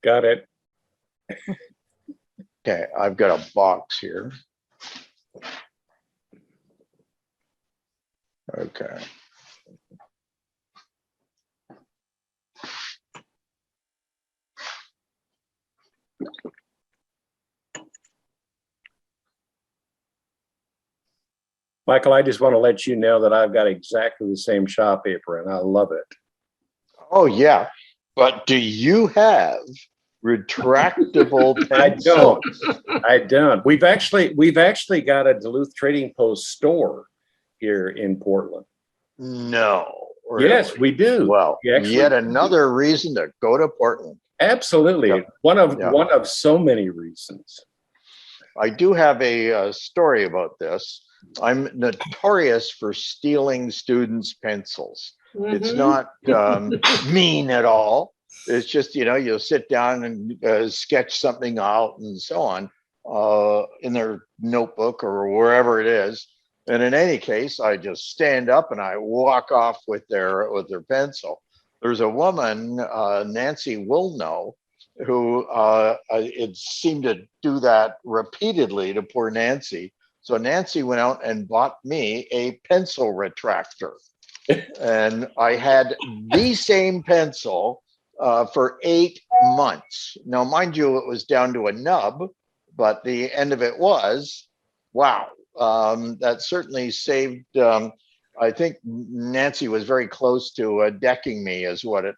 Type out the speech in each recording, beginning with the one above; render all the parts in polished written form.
Got it. Okay, I've got a box here. Okay. Michael, I just want to let you know that I've got exactly the same shop apron. I love it. Oh yeah, but do you have retractable I pencils? I don't. We've actually got a Duluth Trading Post store here in Portland. No. Yes, Really? we do. Well, yet another reason to go to Portland. Absolutely. Yep. One of so many reasons. I do have a story about this. I'm notorious for stealing students' pencils. It's not mean at all. It's just, you'll sit down and sketch something out and so on in their notebook or wherever it is. And in any case, I just stand up and I walk off with their pencil. There's a woman, Nancy Wilno, who it seemed to do that repeatedly to poor Nancy. So Nancy went out and bought me a pencil retractor. And I had the same pencil for 8 months. Now, mind you, it was down to a nub, but the end of it was, wow, that certainly saved. I think Nancy was very close to decking me, is what it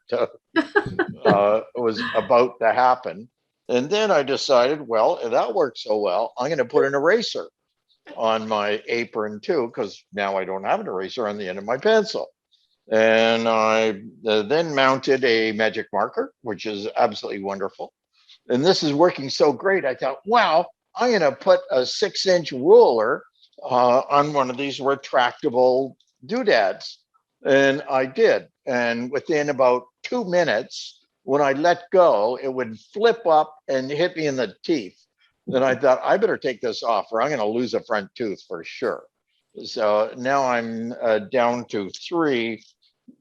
was about to happen. And then I decided, well, if that worked so well, I'm going to put an eraser on my apron too, because now I don't have an eraser on the end of my pencil. And I then mounted a magic marker, which is absolutely wonderful. And this is working so great. I thought, wow, I'm going to put a 6-inch ruler on one of these retractable doodads. And I did. And within about 2 minutes, when I let go, it would flip up and hit me in the teeth. Then I thought, I better take this off or I'm going to lose a front tooth for sure. So now I'm down to 3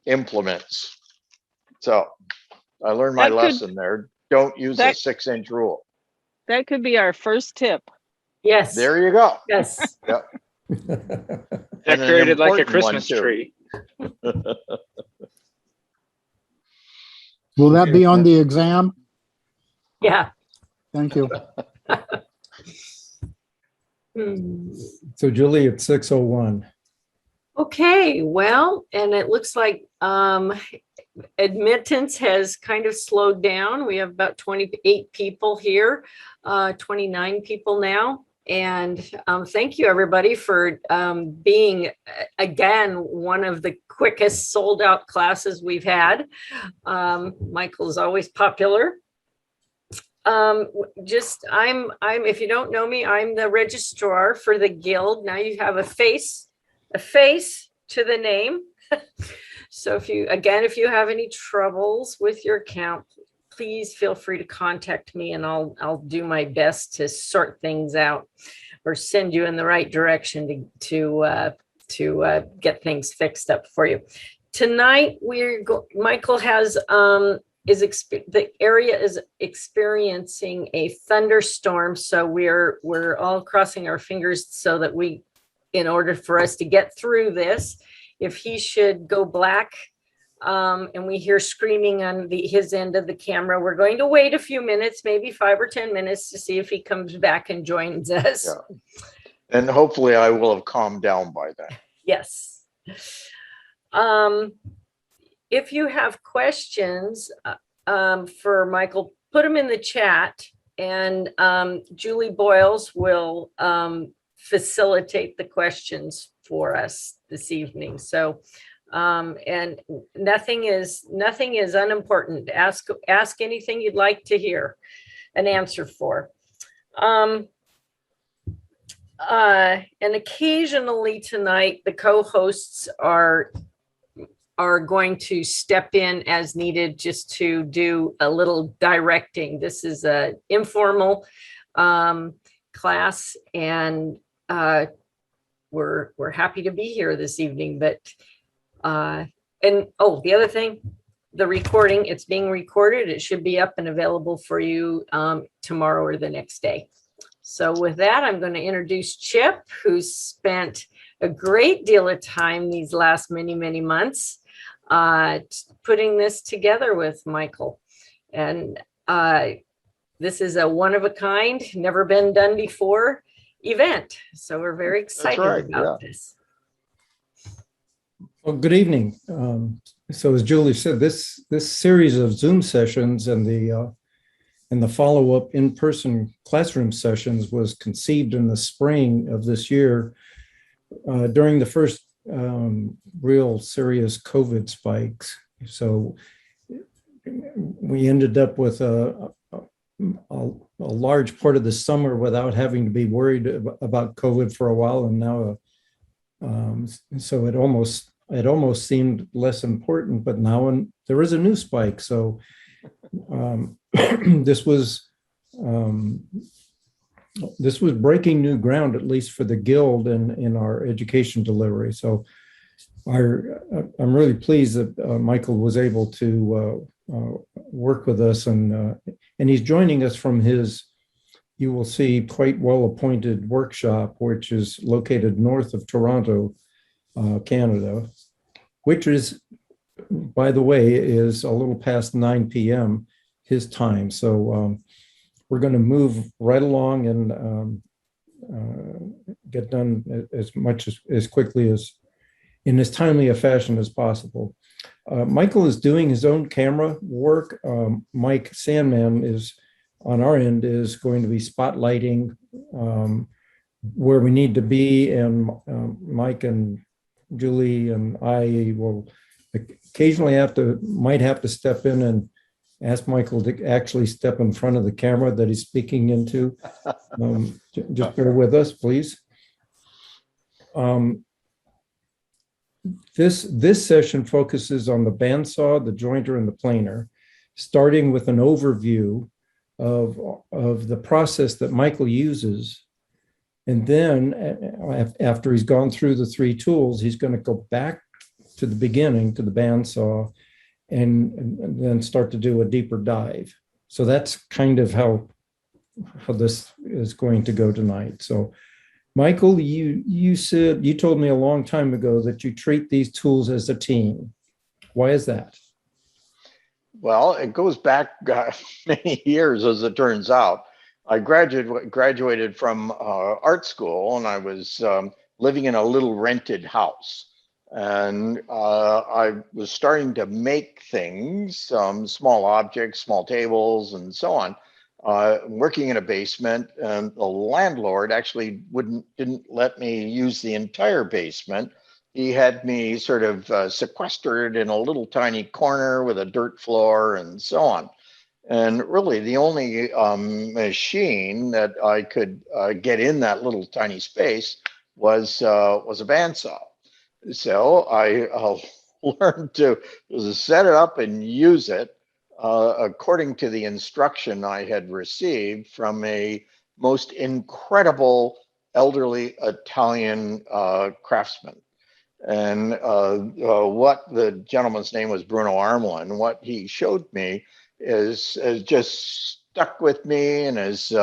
implements. So I learned my lesson there. Don't use a 6-inch rule. That could be our first tip. Yes. There you go. Yes. Yep. Decorated like a Christmas tree. Will that be on the exam? Yeah. Thank you. So Julie, it's 6:01. Okay, well, and it looks like admittance has kind of slowed down. We have about 28 people here, 29 people now. And thank you, everybody, for being, again, one of the quickest sold out classes we've had. Michael is always popular. If you don't know me, I'm the registrar for the Guild. Now you have a face to the name. So if you have any troubles with your account, please feel free to contact me and I'll do my best to sort things out or send you in the right direction to get things fixed up for you. Tonight Michael has the area is experiencing a thunderstorm, so we're all crossing our fingers so that in order for us to get through this, if he should go black and we hear screaming on his end of the camera, we're going to wait a few minutes, maybe 5 or 10 minutes, to see if he comes back and joins us. Yeah. And hopefully I will have calmed down by then. Yes. If you have questions for Michael, put them in the chat, and Julie Boyles will facilitate the questions for us this evening. So, and nothing is unimportant. Ask anything you'd like to hear an answer for. And occasionally tonight, the co-hosts are going to step in as needed just to do a little directing. This is an informal class, and we're happy to be here this evening. But the other thing, the recording. It's being recorded. It should be up and available for you tomorrow or the next day. So with that, I'm going to introduce Chip, who's spent a great deal of time these last many months putting this together with Michael. And this is a one-of-a-kind, never been done before event. So we're very excited right, about this. Well, good evening. So as Julie said, this series of Zoom sessions and the follow-up in-person classroom sessions was conceived in the spring of this year during the first real serious COVID spikes. So we ended up with a large part of the summer without having to be worried about COVID for a while, and now so it almost seemed less important, but now there is a new spike. So this was breaking new ground, at least for the Guild in our education delivery. So I'm really pleased that Michael was able to work with us, and he's joining us from his, you will see, quite well-appointed workshop, which is located north of Toronto, Canada, which is, by the way, is a little past 9 p.m. his time. So we're going to move right along and get done as quickly as in as timely a fashion as possible. Michael is doing his own camera work. Mike Sandman is on our end is going to be spotlighting where we need to be, and Mike and Julie and I will occasionally might have to step in and ask Michael to actually step in front of the camera that he's speaking into. Just bear with us, please. This session focuses on the bandsaw, the jointer, and the planer, starting with an overview of the process that Michael uses. And then after he's gone through the three tools, he's going to go back to the beginning, to the bandsaw, and then start to do a deeper dive. So that's kind of how this is going to go tonight. So Michael, you told me a long time ago that you treat these tools as a team. Why is that? Well, it goes back many years, as it turns out. I graduated from art school, and I was living in a little rented house. And I was starting to make things, small objects, small tables, and so on. Working in a basement, and the landlord actually didn't let me use the entire basement. He had me sort of sequestered in a little tiny corner with a dirt floor and so on. And really, the only machine that I could get in that little tiny space was a bandsaw. So I learned to set it up and use it according to the instruction I had received from a most incredible elderly Italian craftsman. And what the gentleman's name was, Bruno Armlin. What he showed me is just stuck with me and is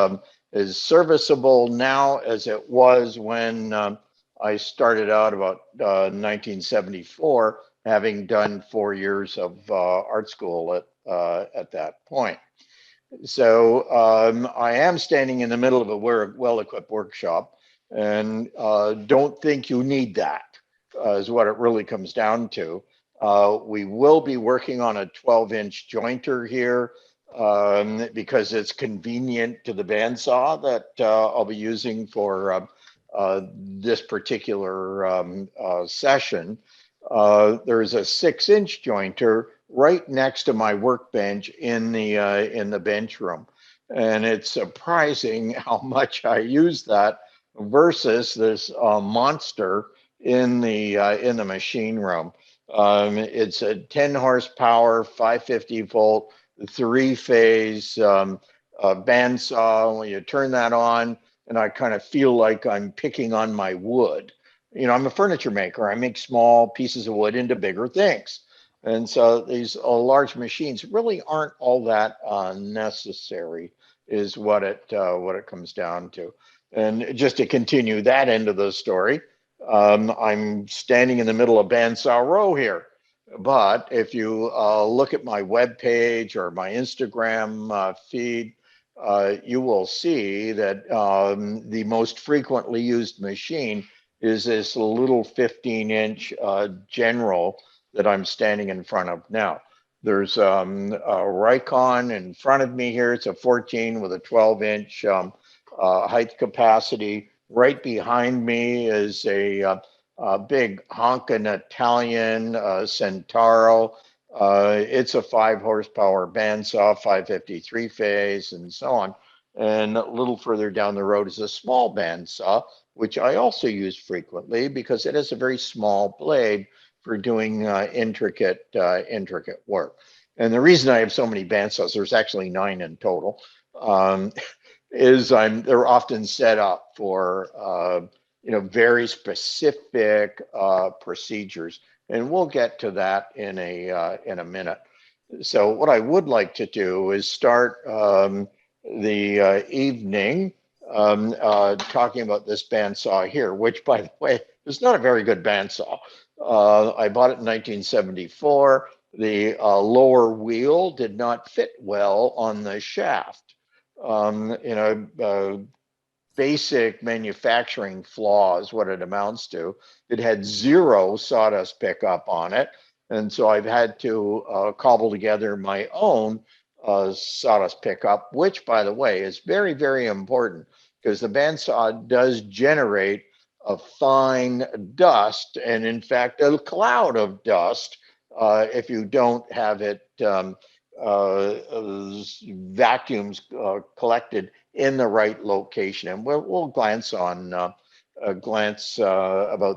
serviceable now as it was when I started out about 1974, having done 4 years of art school at that point. So I am standing in the middle of a well-equipped workshop, and don't think you need that, is what it really comes down to. We will be working on a 12-inch jointer here because it's convenient to the bandsaw that I'll be using for this particular session. There's a 6-inch jointer right next to my workbench in the bench room, and it's surprising how much I use that versus this monster in the machine room. It's a 10 horsepower, 550 volt, 3-phase bandsaw. When you turn that on, and I kind of feel like I'm picking on my wood. You know, I'm a furniture maker. I make small pieces of wood into bigger things. And so these large machines really aren't all that necessary, is what it comes down to. And just to continue that end of the story, I'm standing in the middle of Bandsaw Row here. But if you look at my webpage or my Instagram feed, you will see that the most frequently used machine is this little 15-inch General that I'm standing in front of now. There's a Rikon in front of me here. It's a 14 with a 12-inch height capacity. Right behind me is a big honkin' Italian Centauro. It's a 5 horsepower bandsaw, 553 phase, and so on. And a little further down the road is a small bandsaw, which I also use frequently because it has a very small blade for doing intricate work. And the reason I have so many bandsaws, there's actually 9 in total, is they're often set up for very specific procedures, and we'll get to that in a minute. So what I would like to do is start the evening talking about this bandsaw here, which, by the way, is not a very good bandsaw. I bought it in 1974. The lower wheel did not fit well on the shaft. Basic manufacturing flaws, what it amounts to. It had 0 sawdust pickup on it. And so I've had to cobble together my own sawdust pickup, which, by the way, is very, very important because the bandsaw does generate a fine dust, and in fact, a cloud of dust if you don't have it vacuums collected in the right location. And we'll glance about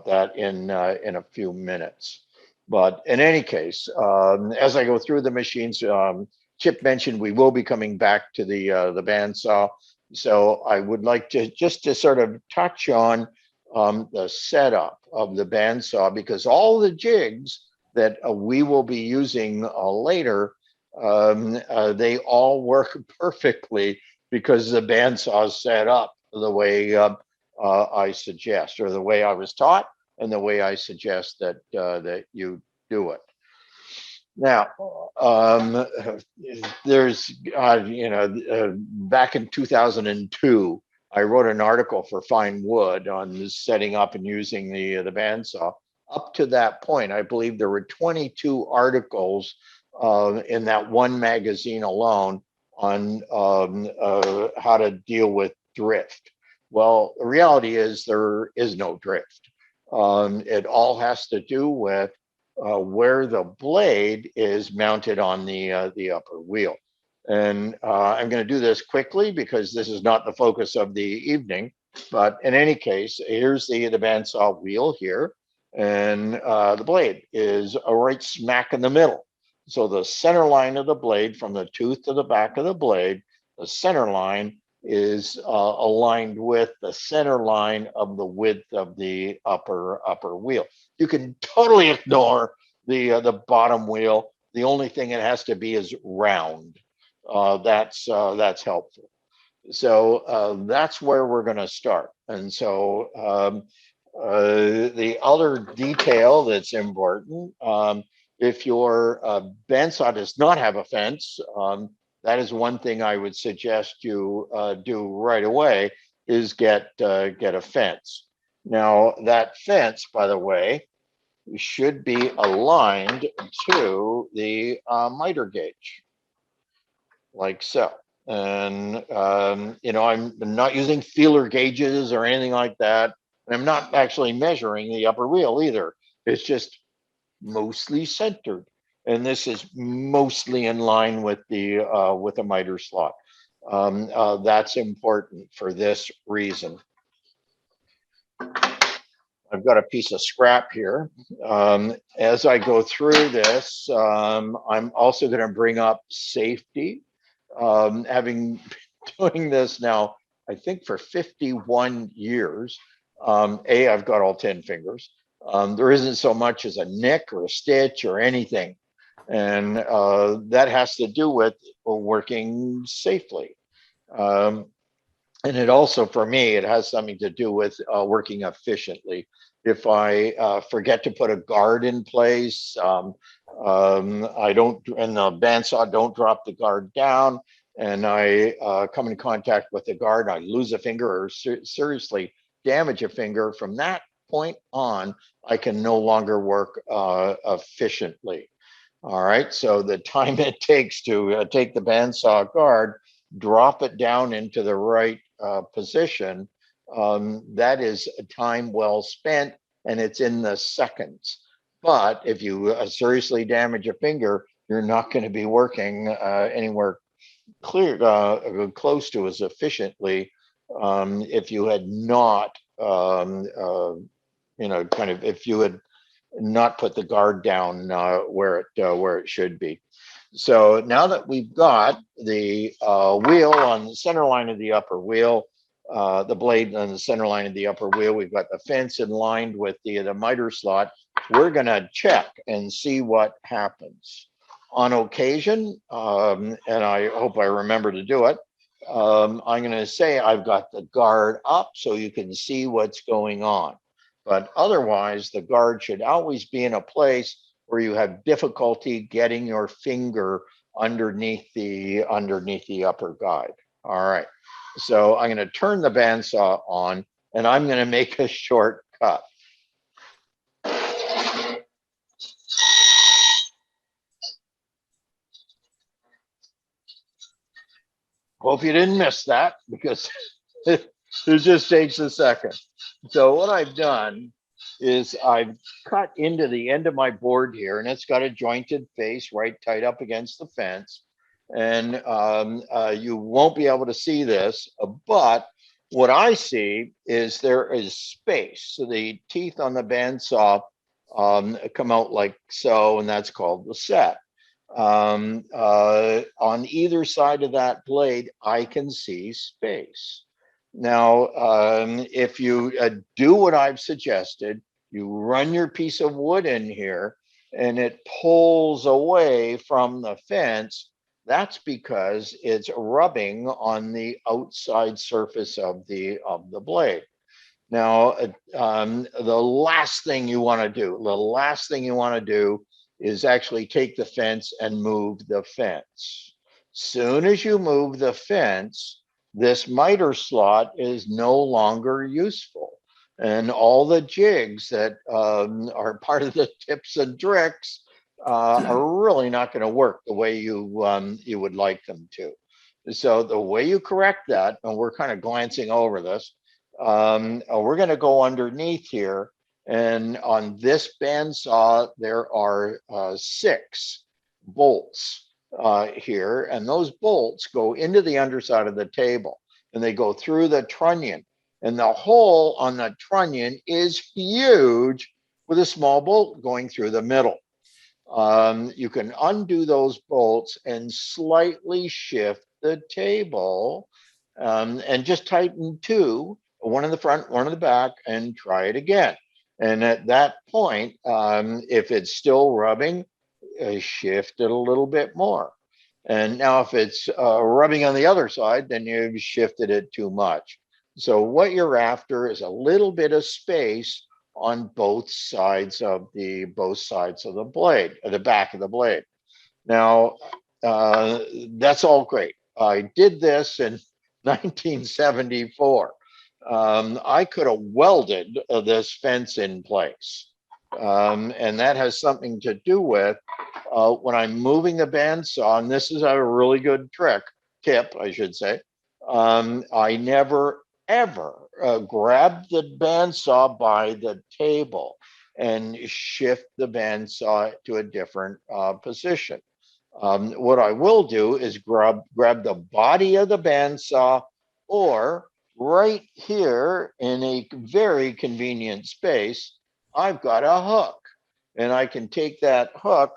that in a few minutes. But in any case, as I go through the machines, Chip mentioned we will be coming back to the bandsaw. So I would like to just to sort of touch on the setup of the bandsaw, because all the jigs that we will be using later, they all work perfectly because the bandsaw is set up the way I suggest, or the way I was taught, and the way I suggest that that you do it. Now, there's back in 2002, I wrote an article for Fine Wood on setting up and using the bandsaw. Up to that point, I believe there were 22 articles in that one magazine alone on how to deal with drift. Well, the reality is there is no drift. It all has to do with where the blade is mounted on the upper wheel. And I'm going to do this quickly because this is not the focus of the evening. But in any case, here's the bandsaw wheel here. And the blade is right smack in the middle. So the center line of the blade, from the tooth to the back of the blade, the center line is aligned with the center line of the width of the upper wheel. You can totally ignore the bottom wheel. The only thing it has to be is round. That's helpful. So that's where we're going to start. And so the other detail that's important, if your bandsaw does not have a fence, that is one thing I would suggest you do right away, is get a fence. Now that fence, by the way, should be aligned to the miter gauge, like so. And I'm not using feeler gauges or anything like that. And I'm not actually measuring the upper wheel either. It's just mostly centered. And this is mostly in line with the miter slot. That's important for this reason. I've got a piece of scrap here. As I go through this, I'm also going to bring up safety. Having been doing this now, I think for 51 years, I've got all 10 fingers. There isn't so much as a nick or a stitch or anything And that has to do with working safely. And it also, for me, it has something to do with working efficiently. If I forget to put a guard in place, I don't, and the bandsaw don't drop the guard down, and I come in contact with the guard, I lose a finger or seriously damage a finger, from that point on, I can no longer work efficiently. All right, so the time it takes to take the bandsaw guard, drop it down into the right position, that is a time well spent, and it's in the seconds. But if you seriously damage a finger, you're not going to be working anywhere close to as efficiently if you had not, if you had not put the guard down where it should be. So now that we've got the wheel on the center line of the upper wheel, the blade on the center line of the upper wheel, we've got the fence in line with the miter slot, we're going to check and see what happens. On occasion, and I hope I remember to do it, I'm going to say I've got the guard up so you can see what's going on. But otherwise, the guard should always be in a place where you have difficulty getting your finger underneath the upper guide. All right. So I'm going to turn the bandsaw on, and I'm going to make a short cut. Hope you didn't miss that, because it just takes a second. So what I've done is I've cut into the end of my board here, and it's got a jointed face right tight up against the fence. And you won't be able to see this, but what I see is there is space. So the teeth on the bandsaw come out like so, and that's called the set. On either side of that blade, I can see space. Now, if you do what I've suggested, you run your piece of wood in here and it pulls away from the fence, that's because it's rubbing on the outside surface of the blade. Now, the last thing you want to do is actually take the fence and move the fence. Soon as you move the fence, this miter slot is no longer useful. And all the jigs that are part of the tips and tricks are really not going to work the way you would like them to. So the way you correct that, and we're kind of glancing over this, we're going to go underneath here. And on this bandsaw, there are 6 bolts here, and those bolts go into the underside of the table, and they go through the trunnion. And the hole on the trunnion is huge with a small bolt going through the middle. You can undo those bolts and slightly shift the table, and just tighten 2, one in the front, one in the back, and try it again. And at that point, if it's still rubbing, shift it a little bit more. And now if it's rubbing on the other side, then you've shifted it too much. So what you're after is a little bit of space on both sides of the blade, or the back of the blade. Now, that's all great. I did this in 1974. I could have welded this fence in place. And that has something to do with when I'm moving the bandsaw, and this is a really good tip, I should say. I never, ever grab the bandsaw by the table and shift the bandsaw to a different position. What I will do is grab the body of the bandsaw, or right here in a very convenient space, I've got a hook, and I can take that hook,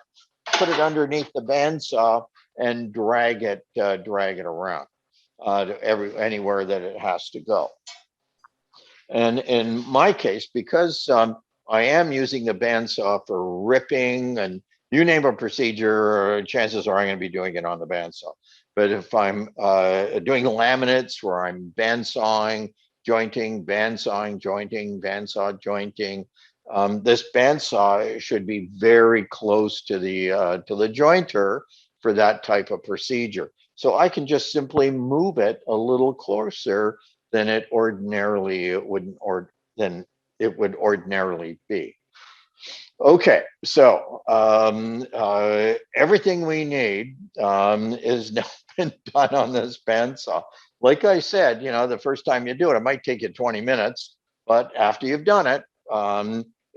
put it underneath the bandsaw, and drag it around to anywhere that it has to go. And in my case, because I am using the bandsaw for ripping and you name a procedure, chances are I'm going to be doing it on the bandsaw. But if I'm doing laminates where I'm bandsawing, jointing, bandsawing, jointing, bandsaw, jointing, this bandsaw should be very close to the jointer for that type of procedure. So I can just simply move it a little closer than it ordinarily would, or than it would ordinarily be. Okay, so everything we need is now been done on this bandsaw. Like I said, you know, the first time you do it, it might take you 20 minutes, but after you've done it,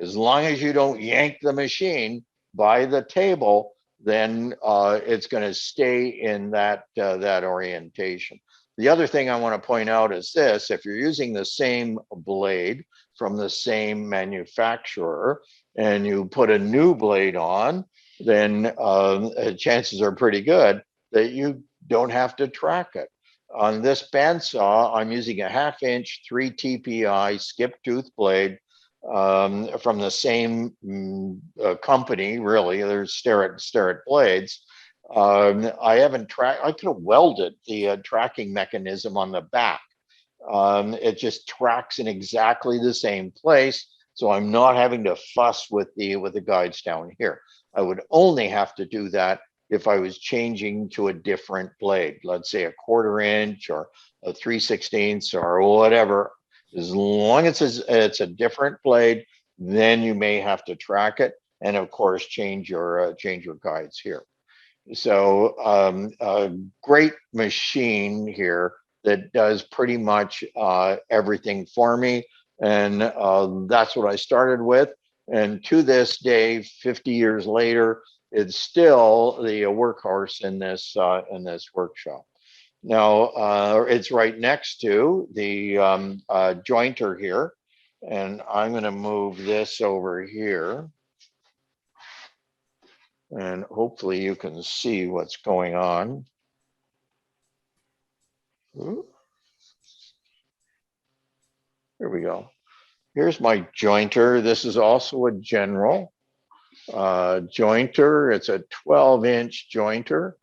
as long as you don't yank the machine by the table, then it's going to stay in that that orientation. The other thing I want to point out is this: if you're using the same blade from the same manufacturer and you put a new blade on, then chances are pretty good that you don't have to track it. On this bandsaw, I'm using a 1/2" 3 TPI skip tooth blade from the same company, really. They're Starrett blades. I haven't tracked, I could have welded the tracking mechanism on the back. It just tracks in exactly the same place. So I'm not having to fuss with the guides down here. I would only have to do that if I was changing to a different blade, let's say a 1/4" or a 3/16 or whatever. As long as it's a different blade, then you may have to track it, and of course change your guides here. So a great machine here that does pretty much everything for me, and that's what I started with. And to this day, 50 years later, it's still the workhorse in this workshop. Now it's right next to the jointer here, and I'm going to move this over here, and hopefully you can see what's going on. Ooh. Here we go. Here's my jointer. This is also a general jointer. It's a 12" jointer,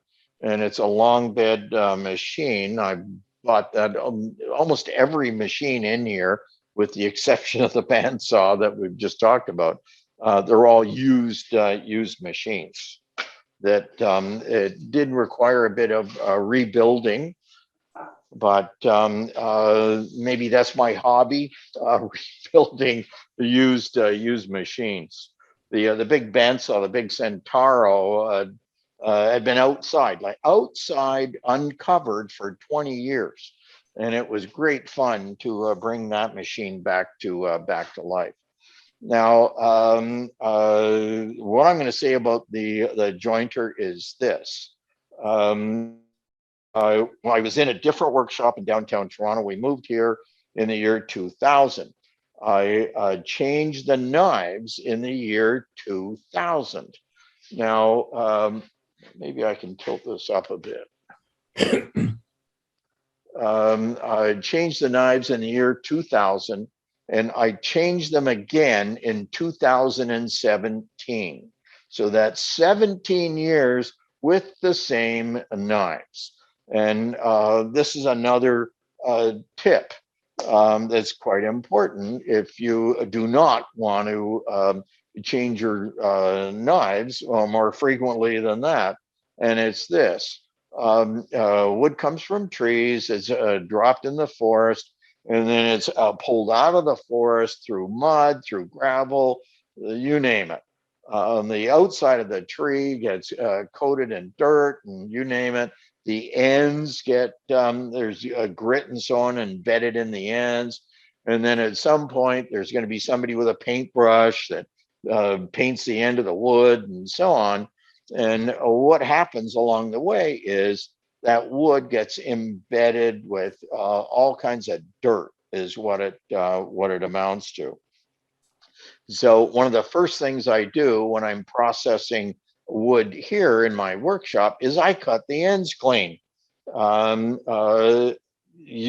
and it's a long bed machine. I bought that almost every machine in here, with the exception of the bandsaw that we've just talked about. They're all used machines that it did require a bit of rebuilding, but maybe that's my hobby, rebuilding the used machines. The big bandsaw, the big Centauro, had been outside uncovered for 20 years, and it was great fun to bring that machine back to life. Now, what I'm going to say about the jointer is this. I was in a different workshop in downtown Toronto. We moved here in the year 2000. I changed the knives in the year 2000. Now, maybe I can tilt this up a bit. I changed the knives in the year 2000, and I changed them again in 2017. So that's 17 years with the same knives. And this is another tip that's quite important if you do not want to change your knives more frequently than that. And it's this: wood comes from trees, it's dropped in the forest, and then it's pulled out of the forest through mud, through gravel, you name it. On the outside of the tree gets coated in dirt, and you name it. The ends get, there's grit and so on embedded in the ends. And then at some point, there's going to be somebody with a paintbrush that paints the end of the wood and so on. And what happens along the way is that wood gets embedded with all kinds of dirt, is what it amounts to. So one of the first things I do when I'm processing wood here in my workshop is I cut the ends clean. You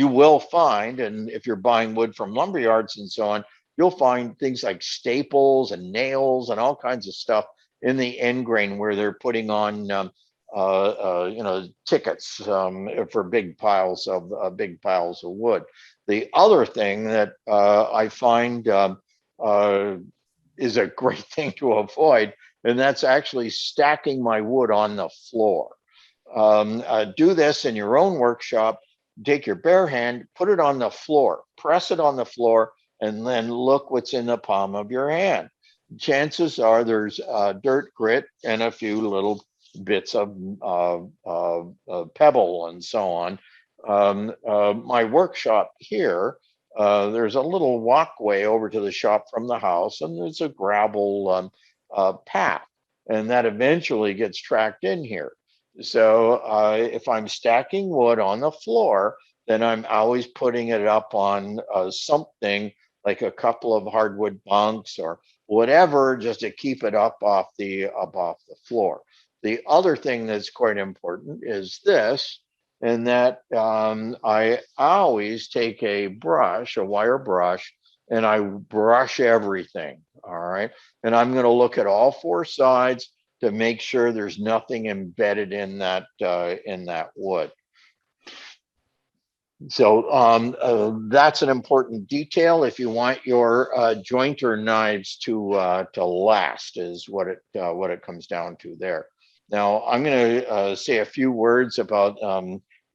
will find, and if you're buying wood from lumber yards and so on, you'll find things like staples and nails and all kinds of stuff in the end grain where they're putting on, tickets for big piles of wood. The other thing that I find is a great thing to avoid, and that's actually stacking my wood on the floor. Do this in your own workshop. Take your bare hand, put it on the floor, press it on the floor, and then look what's in the palm of your hand. Chances are there's dirt, grit, and a few little bits of pebble and so on. My workshop here, there's a little walkway over to the shop from the house, and there's a gravel path, and that eventually gets tracked in here. So if I'm stacking wood on the floor, then I'm always putting it up on something like a couple of hardwood bunks or whatever, just to keep it up off the floor. The other thing that's quite important is this, and that I always take a brush, a wire brush, and I brush everything. All right, and I'm going to look at all four sides to make sure there's nothing embedded in that wood. So that's an important detail if you want your jointer knives to last, is what it comes down to there. Now I'm going to say a few words about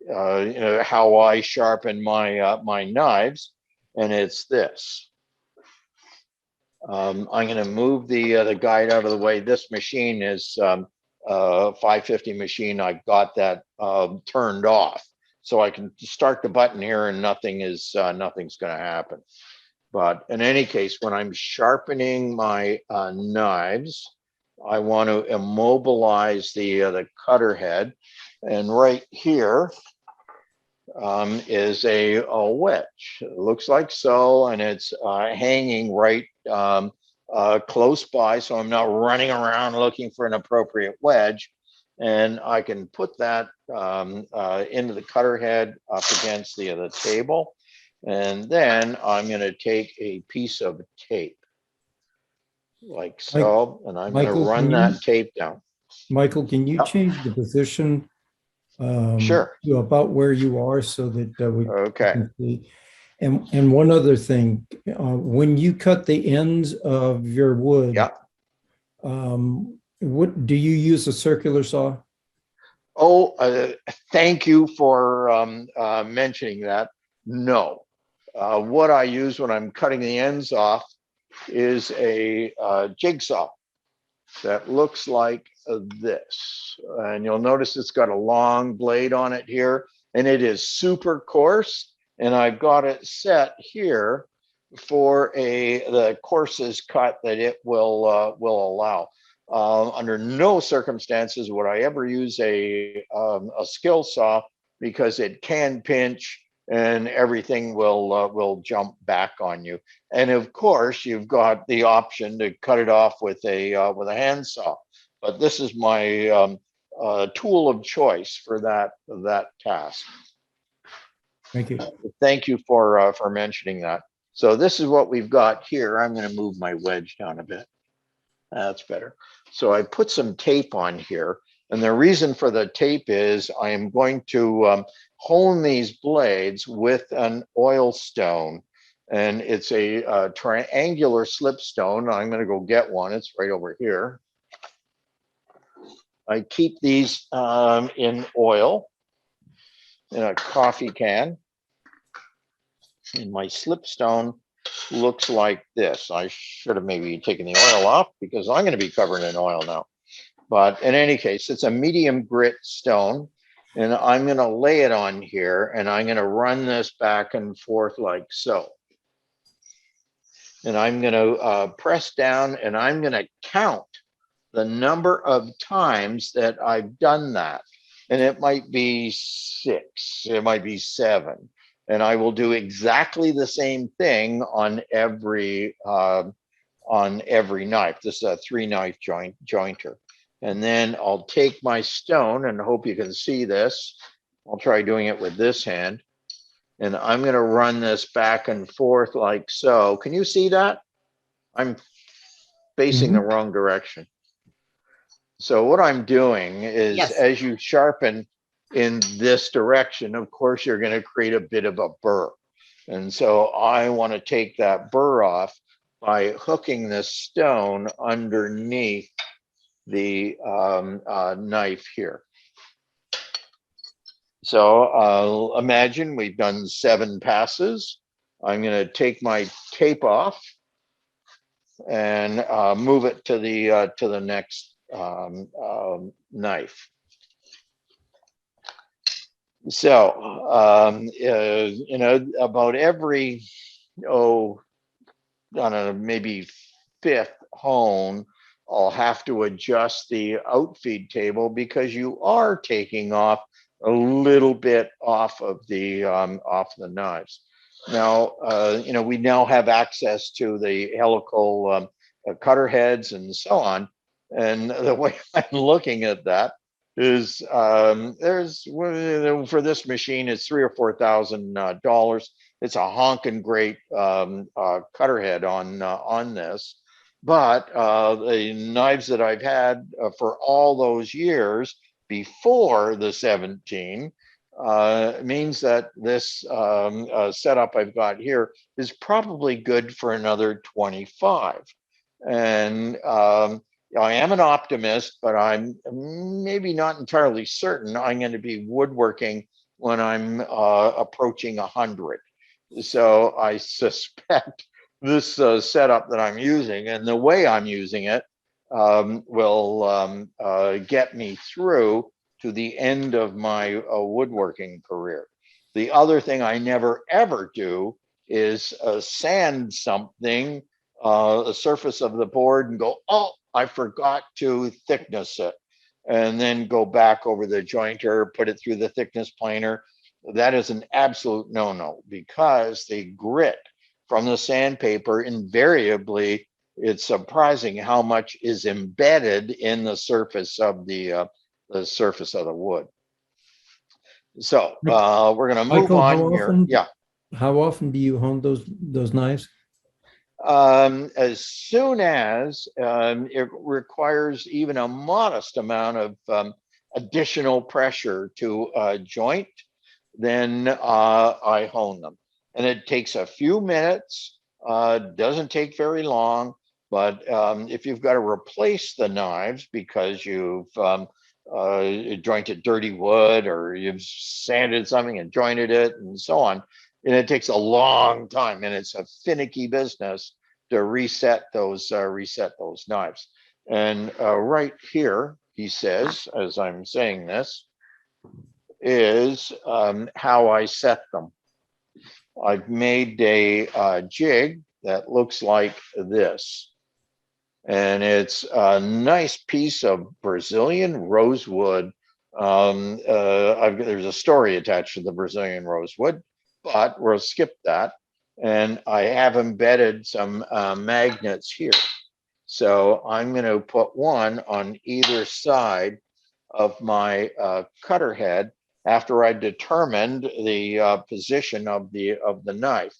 how I sharpen my my knives, and it's this. I'm going to move the guide out of the way. This machine is a 550 machine. I got that turned off, so I can start the button here and nothing's going to happen. But in any case, when I'm sharpening my knives, I want to immobilize the cutter head, and right here is a wedge. It looks like so, and it's hanging right close by, so I'm not running around looking for an appropriate wedge. And I can put that into the cutter head up against the table. And then I'm going to take a piece of tape like so, and I'm going to Michael, run that tape down. Michael, can you Yep. change the position Sure. to about where you are so that we Okay. can see? And one other thing, when you cut the ends of your wood, Yeah. what do you use, a circular saw? Oh, thank you for mentioning that. No. What I use when I'm cutting the ends off is a jigsaw that looks like this. And you'll notice it's got a long blade on it here, and it is super coarse. And I've got it set here for the coarsest cut that it will allow. Under no circumstances would I ever use a skill saw, because it can pinch and everything will jump back on you. And of course, you've got the option to cut it off with a handsaw. But this is my tool of choice for that task. Thank you. Thank you for mentioning that. So this is what we've got here. I'm going to move my wedge down a bit. That's better. So I put some tape on here. And the reason for the tape is I am going to hone these blades with an oil stone. And it's a triangular slipstone. I'm going to go get one. It's right over here. I keep these in oil in a coffee can. And my slipstone looks like this. I should have maybe taken the oil off, because I'm going to be covered in oil now. But in any case, it's a medium grit stone, and I'm going to lay it on here, and I'm going to run this back and forth like so. And I'm going to press down, and I'm going to count the number of times that I've done that. And it might be 6, it might be 7. And I will do exactly the same thing on every knife. This is a 3-knife jointer. And then I'll take my stone, and hope you can see this. I'll try doing it with this hand. And I'm going to run this back and forth like so. Can you see that? I'm facing the wrong direction. So what I'm doing is, Yes. as you sharpen in this direction, of course, you're going to create a bit of a burr. And so I want to take that burr off by hooking this stone underneath the knife here. So imagine we've done 7 passes. I'm going to take my tape off and move it to the next knife. So you know, about every I don't know, maybe 5th hone, I'll have to adjust the outfeed table because you are taking off a little bit off the knives. Now, you know, we now have access to the helical cutter heads and so on. And the way I'm looking at that is there's for this machine, it's $3,000 or $4,000. It's a honking great cutter head on this. But the knives that I've had for all those years before the 17 means that this setup I've got here is probably good for another 25. And I am an optimist, but I'm maybe not entirely certain I'm going to be woodworking when I'm approaching 100. So I suspect this setup that I'm using and the way I'm using it will get me through to the end of my woodworking career. The other thing I never ever do is sand something, the surface of the board, and go, oh, I forgot to thickness it, and then go back over the jointer, put it through the thickness planer. That is an absolute no-no, because the grit from the sandpaper invariably, it's surprising how much is embedded in the surface of the wood. So we're going to move Michael, on here. Yeah. How often do you hone those knives? As soon as it requires even a modest amount of additional pressure to joint, then I hone them. And it takes a few minutes, doesn't take very long. But if you've got to replace the knives because you've jointed dirty wood, or you've sanded something and jointed it and so on, and it takes a long time, and it's a finicky business to reset those knives. And right here, he says, as I'm saying this, is how I set them. I've made a jig that looks like this. And it's a nice piece of Brazilian rosewood. There's a story attached to the Brazilian rosewood, but we'll skip that. And I have embedded some magnets here. So I'm going to put one on either side of my cutter head after I determined the position of the knife.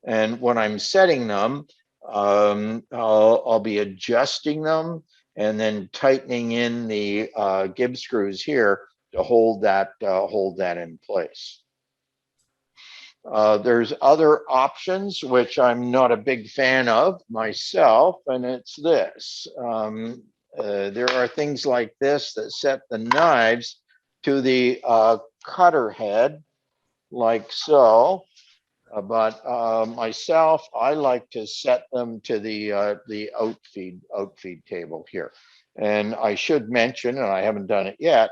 And when I'm setting them, I'll be adjusting them and then tightening in the gib screws here to hold that in place. There's other options which I'm not a big fan of myself, and it's this. There are things like this that set the knives to the cutter head, like so. But myself, I like to set them to the outfeed table here. And I should mention, and I haven't done it yet,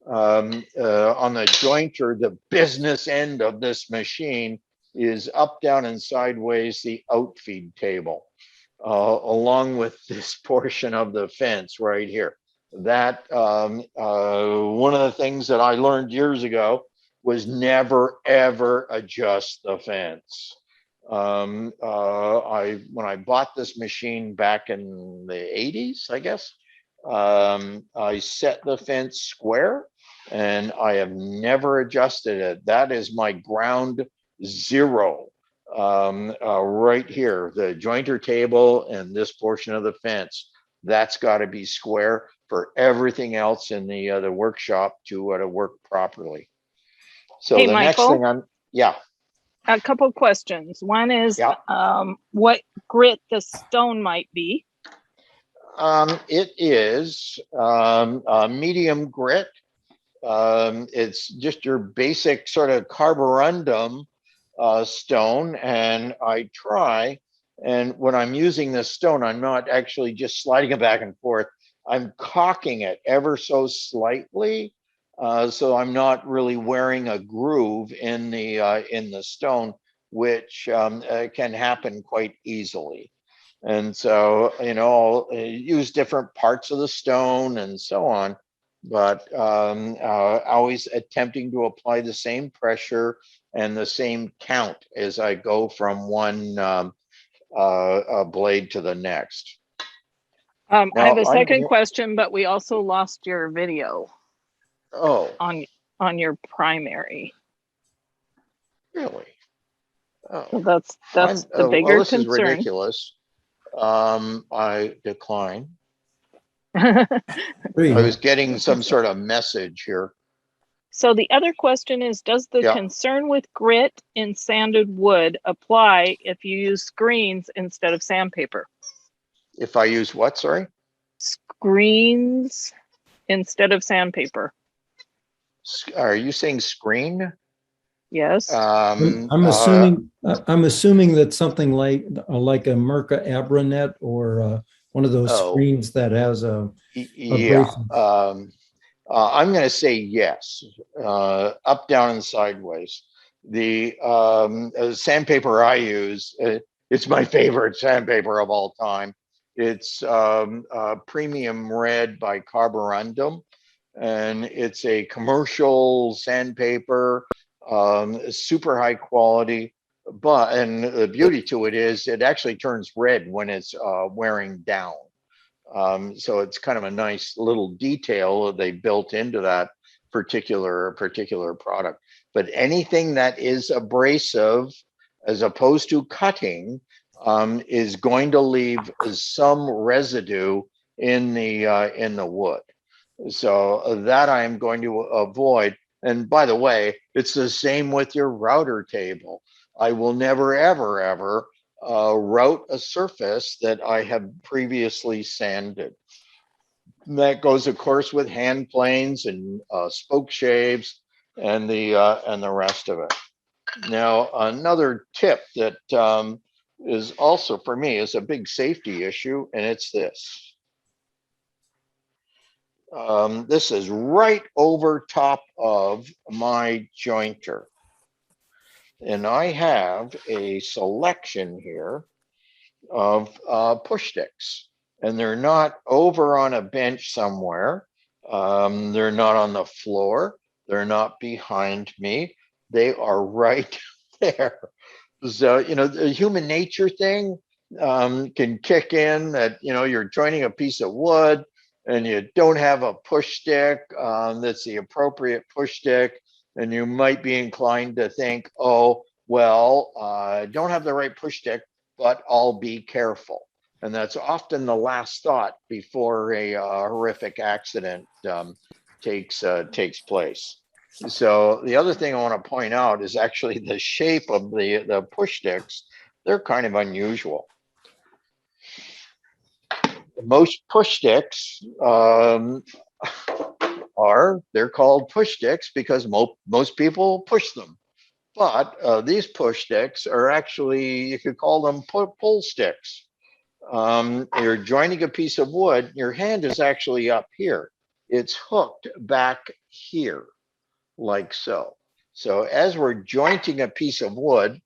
on the jointer, the business end of this machine is up, down, and sideways the outfeed table, along with this portion of the fence right here. That one of the things that I learned years ago was never ever adjust the fence. When I bought this machine back in the 80s, I guess, I set the fence square, and I have never adjusted it. That is my ground zero right here. The jointer table and this portion of the fence, that's got to be square. for everything else in the workshop to work properly. So Hey, the next Michael. thing yeah, A couple questions. One is, Yeah. what grit the stone might be. it is a medium grit. It's just your basic sort of carborundum stone, and I try. And when I'm using this stone, I'm not actually just sliding it back and forth. I'm cocking it ever so slightly, so I'm not really wearing a groove in the stone, which can happen quite easily. And so, I'll use different parts of the stone and so on, but always attempting to apply the same pressure and the same count as I go from one blade to the next. I have Now, a second question, but we also lost your video Oh, on your primary. really? So Oh, that's the well, bigger this is concern. ridiculous. I decline. There you I go. was getting some sort of message here. So the other question is, does the Yeah. concern with grit in sanded wood apply if you use screens instead of sandpaper? If I use what, sorry? Screens instead of sandpaper. Are you saying screen? Yes. I'm assuming that something like a Mirka Abranet or one of those Oh. screens that has a Yeah. abrasive. I'm going to say yes, up, down, and sideways. The sandpaper I use, it's my favorite sandpaper of all time. It's Premium Red by Carborundum, and it's a commercial sandpaper, super high quality. And the beauty to it is it actually turns red when it's wearing down. So it's kind of a nice little detail they built into that particular product. But anything that is abrasive, as opposed to cutting, is going to leave some residue in the wood. So that I am going to avoid. And by the way, it's the same with your router table. I will never, ever, ever route a surface that I have previously sanded. And that goes, of course, with hand planes and spoke shaves and the rest of it. Now, another tip that is also for me is a big safety issue, and it's this. This is right over top of my jointer. And I have a selection here of push sticks, and they're not over on a bench somewhere. They're not on the floor. They're not behind me. They are right there. So, the human nature thing can kick in that, you're joining a piece of wood and you don't have a push stick that's the appropriate push stick. And you might be inclined to think, oh, well, I don't have the right push stick, but I'll be careful. And that's often the last thought before a horrific accident takes place. So the other thing I want to point out is actually the shape of the push sticks. They're kind of unusual. Most push sticks they're called push sticks because most people push them. But these push sticks are actually, you could call them pull sticks. You're joining a piece of wood, your hand is actually up here. It's hooked back here, like so. So as we're jointing a piece of wood,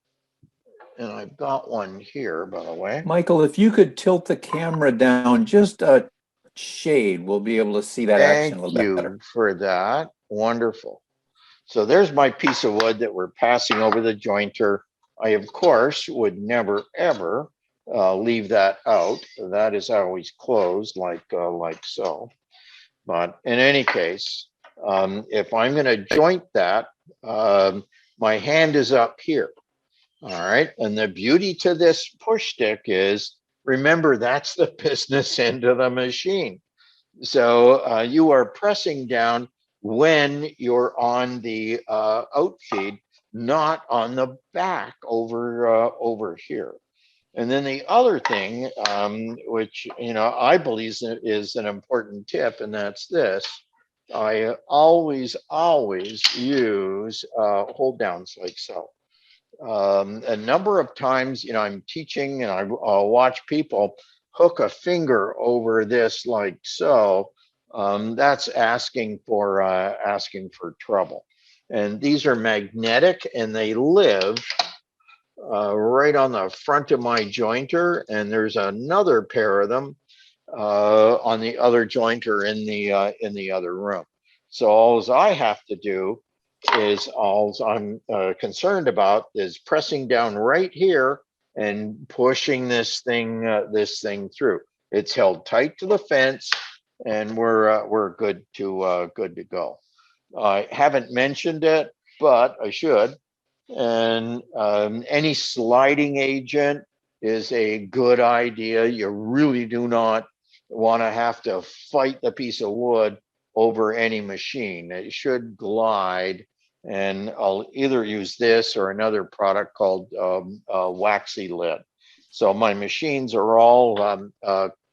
and I've got one here, by the way. Michael, if you could tilt the camera down just a shade, we'll be able to see that action a little Thank better. you for that. Wonderful. So there's my piece of wood that we're passing over the jointer. I, of course, would never, ever leave that out. That is always closed like so. But in any case, if I'm going to joint that, my hand is up here. All right. And the beauty to this push stick is, remember, that's the business end of the machine. So you are pressing down when you're on the outfeed, not on the back over here. And then the other thing, which I believe is an important tip, and that's this: I always use hold downs like so. A number of times, I'm teaching and I'll watch people hook a finger over this like so. That's asking for trouble. And these are magnetic, and they live right on the front of my jointer. And there's another pair of them on the other jointer in the other room. So all I have to do is all I'm concerned about is pressing down right here and pushing this thing through. It's held tight to the fence, and we're good to go. I haven't mentioned it, but I should. And any sliding agent is a good idea. You really do not want to have to fight the piece of wood over any machine. It should glide, and I'll either use this or another product called Waxy Lid. So my machines are all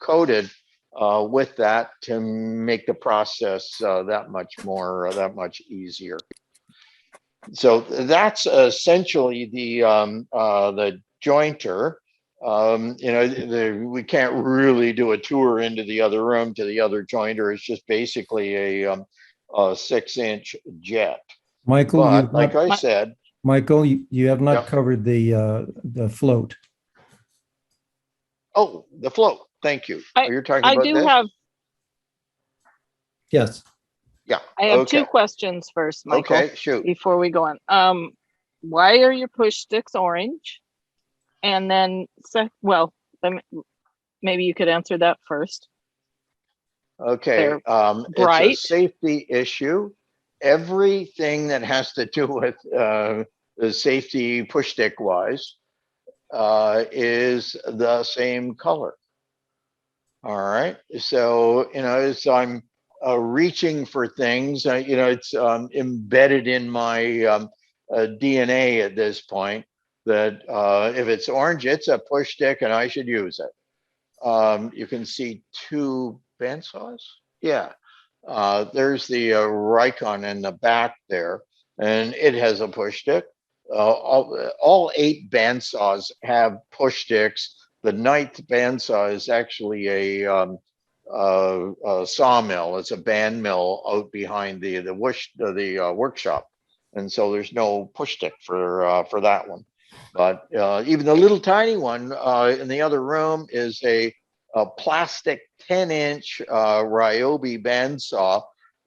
coated with that to make the process that much easier. So that's essentially the jointer. We can't really do a tour into the other room to the other jointer. It's just basically a 6-inch jet. Michael, But like I said, Michael, you have not Yeah. covered the float. oh, the float. Thank you. You're talking I about do this? have, Yes. Yeah. I have Okay. 2 questions first, Michael, Okay. Shoot. before we go on. Why are your push sticks orange? And then, maybe you could answer that first. Okay, They're it's a bright. safety issue. Everything that has to do with the safety push stick wise is the same color. All right, so as I'm reaching for things, it's embedded in my DNA at this point that if it's orange, it's a push stick, and I should use it. You can see 2 bandsaws. Yeah. There's the Rikon in the back there, and it has a push stick. All 8 bandsaws have push sticks. The 9th bandsaw is actually a sawmill. It's a band mill out behind the workshop, and so there's no push stick for that one. But even the little tiny one in the other room is a plastic 10-inch Ryobi bandsaw,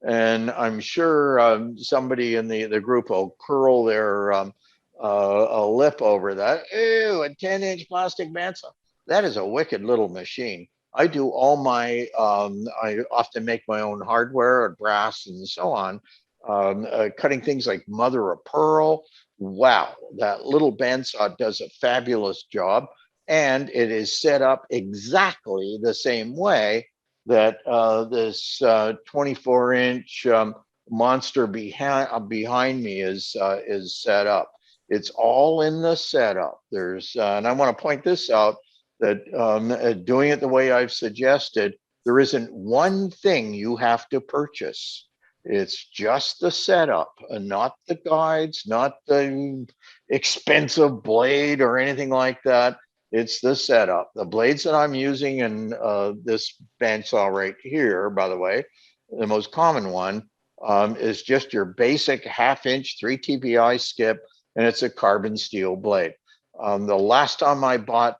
and I'm sure somebody in the group will curl their a lip over that. Ew, a 10-inch plastic bandsaw. That is a wicked little machine. I do all my, I often make my own hardware and brass and so on, cutting things like mother of pearl. Wow, that little bandsaw does a fabulous job. And it is set up exactly the same way that this 24-inch monster behind me is set up. It's all in the setup. There's, and I want to point this out, that doing it the way I've suggested, there isn't one thing you have to purchase. It's just the setup, and not the guides, not the expensive blade or anything like that. It's the setup. The blades that I'm using in this bandsaw right here, by the way, the most common one is just your basic 1/2-inch 3 TPI skip, and it's a carbon steel blade. The last time I bought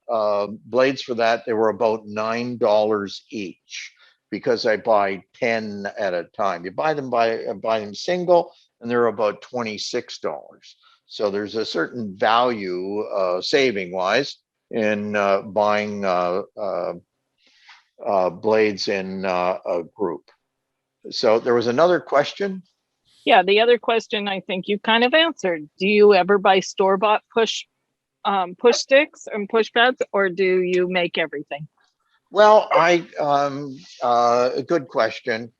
blades for that, they were about $9 each, because I buy 10 at a time. You buy them single, and they're about $26. So there's a certain value saving wise in buying blades in a group. So there was another question. Yeah, the other question I think you kind of answered. Do you ever buy store-bought push sticks and push pads, or do you make everything? Well, a good question.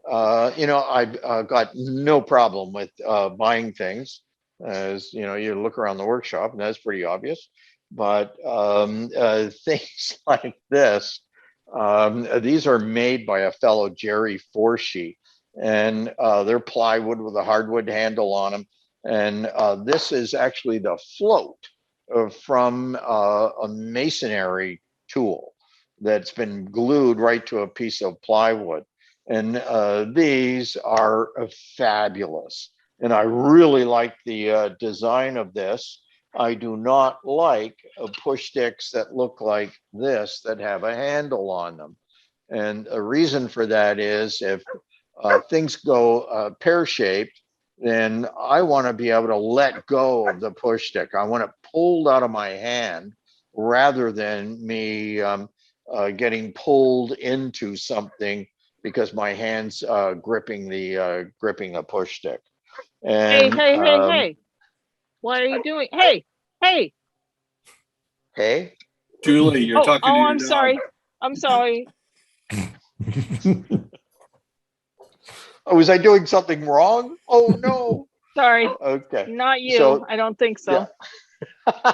I've got no problem with buying things. As you know, you look around the workshop, and that's pretty obvious. But things like this, these are made by a fellow, Jerry Forshee, and they're plywood with a hardwood handle on them. And this is actually the float from a masonry tool that's been glued right to a piece of plywood. And these are fabulous. And I really like the design of this. I do not like push sticks that look like this that have a handle on them. And a reason for that is if things go pear-shaped, then I want to be able to let go of the push stick. I want it pulled out of my hand rather than me getting pulled into something because my hand's gripping the push stick. And Hey. What are you doing? Hey. hey, Julie, you're talking to your I'm dog. sorry. I'm sorry. oh, was I doing something wrong? Oh no. Sorry. Okay. Not you. So- I don't think so. Yeah.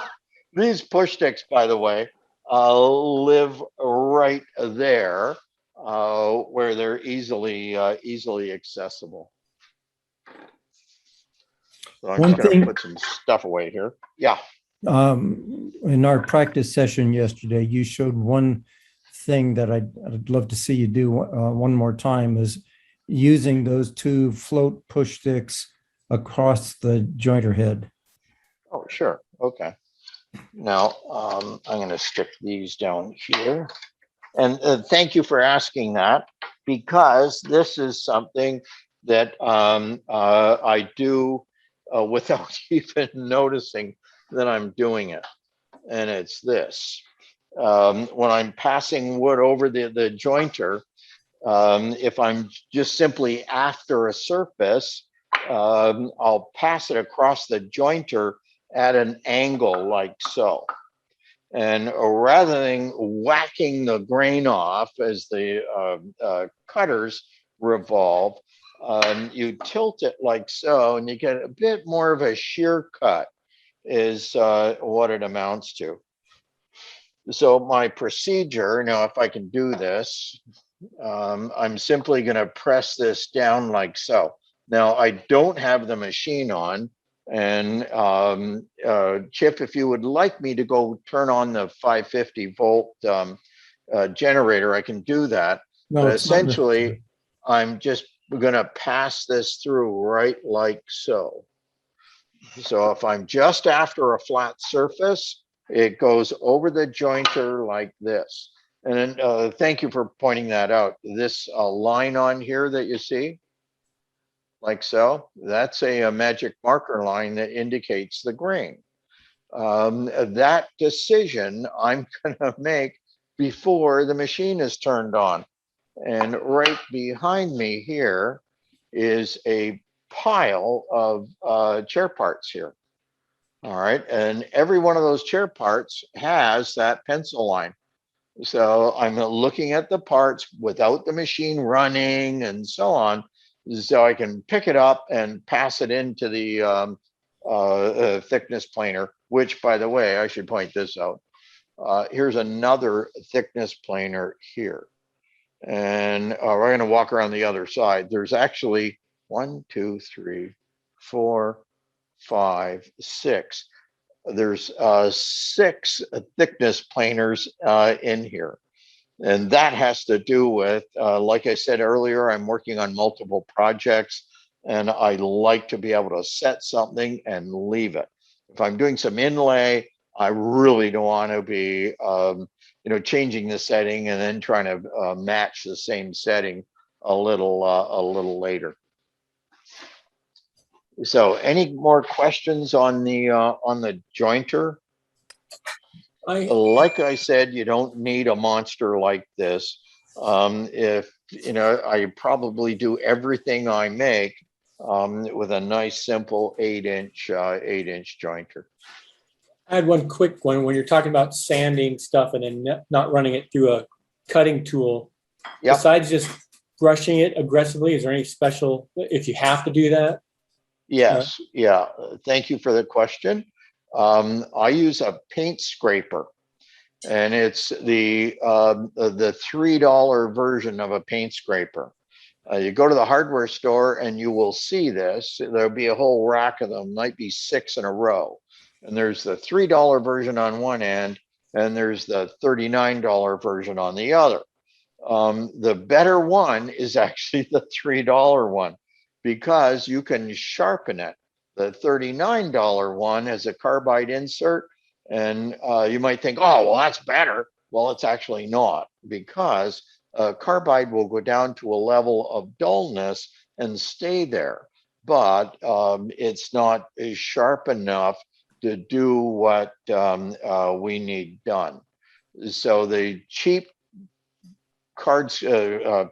These push sticks, by the way, live right there where they're easily accessible. So I'm One just going thing- to put some stuff away here. Yeah. In our practice session yesterday, you showed one thing that I'd love to see you do one more time, is using those two float push sticks across the jointer head. Oh, sure. Okay. Now, I'm going to stick these down here. And thank you for asking that, because this is something that I do without even noticing that I'm doing it. And it's this. When I'm passing wood over the jointer, if I'm just simply after a surface, I'll pass it across the jointer at an angle like so. And rather than whacking the grain off as the cutters revolve, you tilt it like so, and you get a bit more of a shear cut is what it amounts to. So my procedure, now if I can do this, I'm simply going to press this down like so. Now I don't have the machine on, and Chip, if you would like me to go turn on the 550 volt generator, I can do that. No, But it's not essentially, necessary. I'm just going to pass this through right like so. So if I'm just after a flat surface, it goes over the jointer like this. And then, thank you for pointing that out. This line on here that you see, like so, that's a magic marker line that indicates the grain. That decision I'm going to make before the machine is turned on. And right behind me here is a pile of chair parts here. All right, and every one of those chair parts has that pencil line. So I'm looking at the parts without the machine running and so on, so I can pick it up and pass it into the thickness planer, which, by the way, I should point this out. Here's another thickness planer here. And we're going to walk around the other side. There's actually 1, 2, 3, 4, 5, 6. There's 6 thickness planers in here. And that has to do with, like I said earlier, I'm working on multiple projects, and I like to be able to set something and leave it. If I'm doing some inlay, I really don't want to be changing the setting and then trying to match the same setting a little later. So any more questions on the jointer? Like I said, you don't need a monster like this. If I probably do everything I make with a nice simple 8-inch jointer. I had one quick one. When you're talking about sanding stuff and then not running it through cutting tool, Yep. besides just brushing it aggressively, is there any special, if you have to do that? Yes, yeah. Thank you for the question. I use a paint scraper, and it's the $3 version of a paint scraper. You go to the hardware store and you will see this. There'll be a whole rack of them, might be 6 in a row. And there's the $3 version on one end, and there's the $39 version on the other. The better one is actually the $3 one, because you can sharpen it. The $39 one has a carbide insert, and you might think, oh, well, that's better. Well, it's actually not, because carbide will go down to a level of dullness and stay there, but it's not sharp enough to do what we need done. So the cheap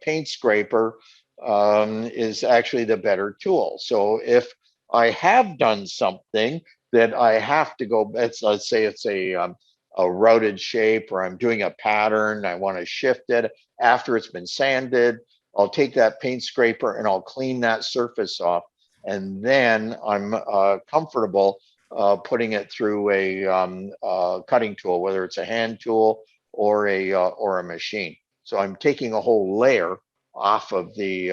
paint scraper is actually the better tool. So if I have done something that I have to go, let's say it's a routed shape, or I'm doing a pattern, I want to shift it after it's been sanded, I'll take that paint scraper and I'll clean that surface off, and then I'm comfortable putting it through a cutting tool, whether it's a hand tool or a machine. So I'm taking a whole layer off of the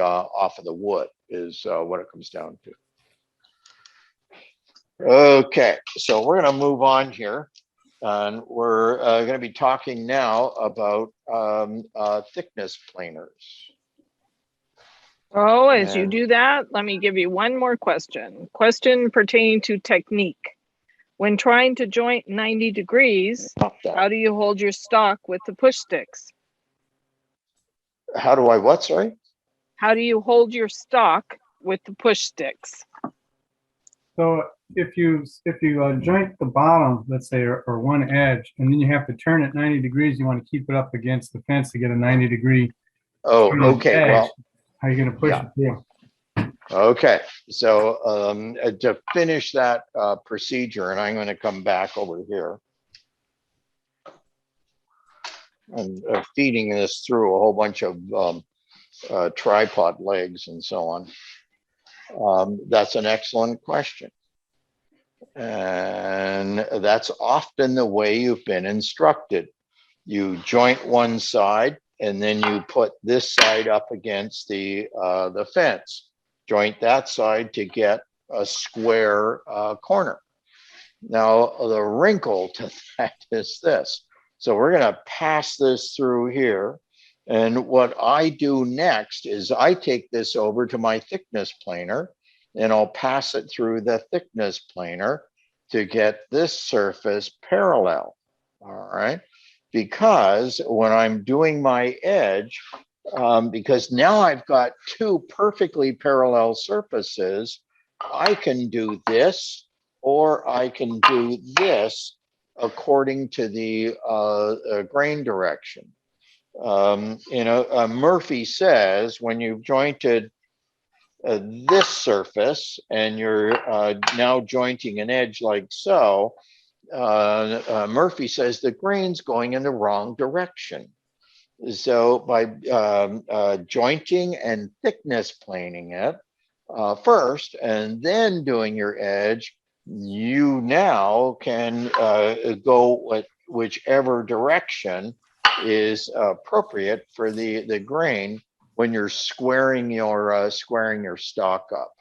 wood is what it comes down to. Okay, so we're going to move on here, and we're going to be talking now about thickness planers. Oh, as you And- do that, let me give you one more question. Question pertaining to technique. When trying to joint 90 degrees, Stop that. how do you hold your stock with the push sticks? How do I what? Sorry. How do you hold your stock with the push sticks? So if you joint the bottom, let's say, or one edge, and then you have to turn it 90 degrees, you want to keep it up against the fence to get a 90 degree. Oh, turn okay. edge. Well, How are you going to push Yeah. it through? okay. So to finish that procedure, and I'm going to come back over here. And feeding this through a whole bunch of tripod legs and so on. That's an excellent question. And that's often the way you've been instructed. You joint one side, and then you put this side up against the fence. Joint that side to get a square corner. Now, the wrinkle to that is this. So we're going to pass this through here. And what I do next is I take this over to my thickness planer, and I'll pass it through the thickness planer to get this surface parallel. All right. Because when I'm doing my edge, because now I've got two perfectly parallel surfaces, I can do this, or I can do this according to the grain direction. Murphy says when you've jointed this surface and you're now jointing an edge like so, Murphy says the grain's going in the wrong direction. So by jointing and thickness planing it first, and then doing your edge, you now can go with whichever direction is appropriate for the grain when you're squaring your stock up.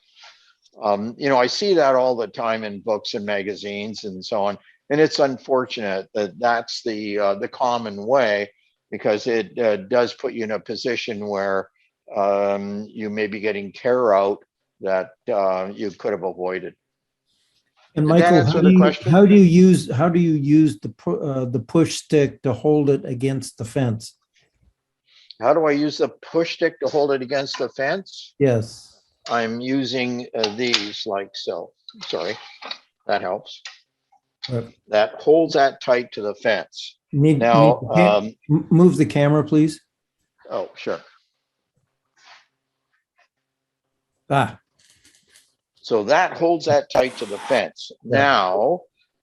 I see that all the time in books and magazines and so on, and it's unfortunate that that's the common way, because it does put you in a position where you may be getting tear out that you could have avoided. And Did that Michael, answer the question? how do you use the push stick to hold it against the fence? How do I use the push stick to hold it against the fence? Yes. I'm using these like so. Sorry, that helps. That holds that tight to the fence. Now, Move the camera, please. Oh, sure. So that holds that tight to the fence. Yeah. Now,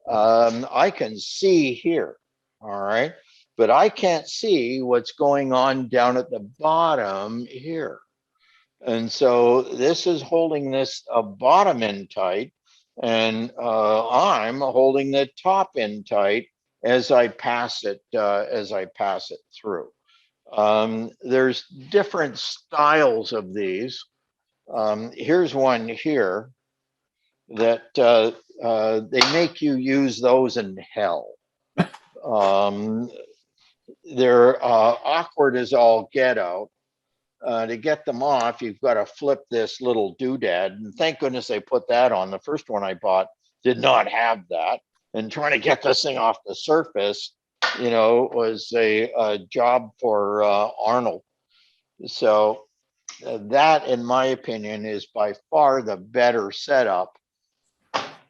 I can see here, all right, but I can't see what's going on down at the bottom here. And so this is holding this bottom end tight, and I'm holding the top end tight as I pass it through. There's different styles of these. Here's one here that they make you use those in hell. They're awkward as all get out. To get them off, you've got to flip this little doodad, and thank goodness they put that on. The first one I bought did not have that, and trying to get this thing off the surface, you know, was a job for Arnold. So that, in my opinion, is by far the better setup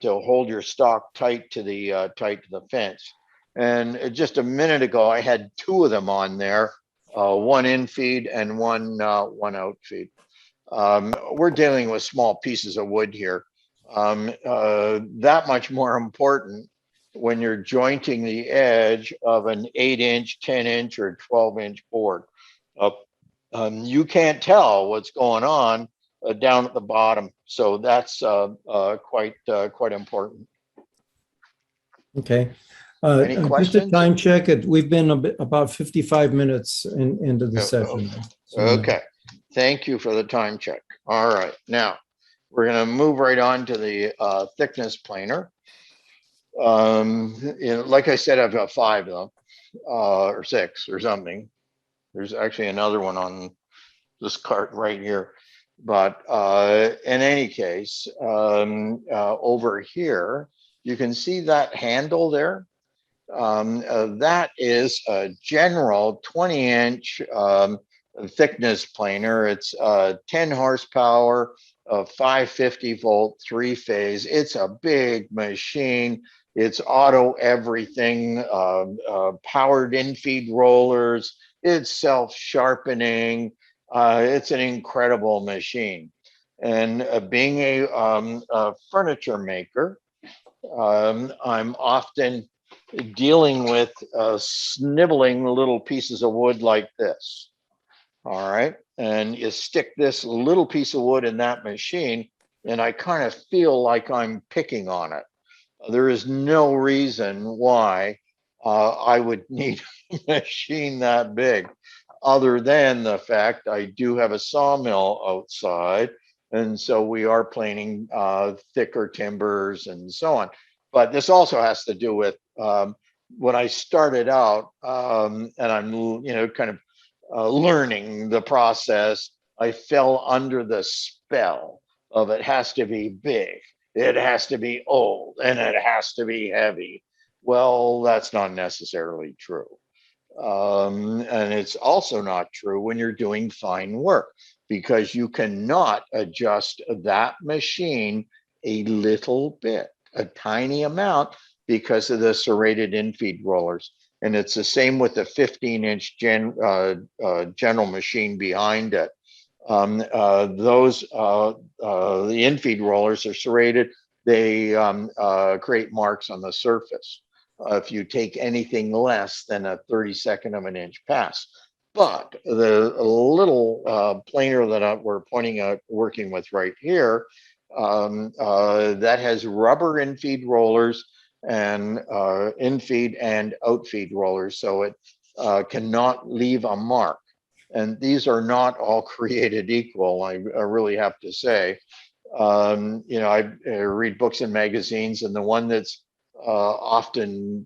to hold your stock tight to the fence. And just a minute ago, I had two of them on there, one in feed and one out feed. We're dealing with small pieces of wood here. That much more important when you're jointing the edge of an 8-inch, 10-inch, or 12-inch board. You can't tell what's going on down at the bottom, so that's quite important. Okay. Any Just a questions? time check. We've been about 55 minutes into the session. So, Okay, thank you for the time check. All right, now we're going to move right on to the thickness planer. You know, like I said, I've got 5 of them, or 6 or something. There's actually another one on this cart right here. But in any case, over here, you can see that handle there. That is a general 20-inch thickness planer. It's 10 horsepower, 550 volt, 3-phase. It's a big machine. It's auto everything, powered in-feed rollers. It's self-sharpening. It's an incredible machine. And being a furniture maker, I'm often dealing with sniveling little pieces of wood like this. All right. And you stick this little piece of wood in that machine, and I kind of feel like I'm picking on it. There is no reason why I would need a machine that big, other than the fact I do have a sawmill outside. And so we are planing thicker timbers and so on. But this also has to do with when I started out, and I'm, you know, kind of learning the process, I fell under the spell of it has to be big, it has to be old, and it has to be heavy. Well, that's not necessarily true. And it's also not true when you're doing fine work, because you cannot adjust that machine a little bit, a tiny amount, because of the serrated in-feed rollers. And it's the same with the 15-inch general machine behind it. The in-feed rollers are serrated. They create marks on the surface if you take anything less than a 32nd of an inch pass. But the little planer that we're pointing out, working with right here, that has rubber in-feed rollers and in-feed and out-feed rollers, so it cannot leave a mark. And these are not all created equal, I really have to say. You know, I read books and magazines, and the one that's often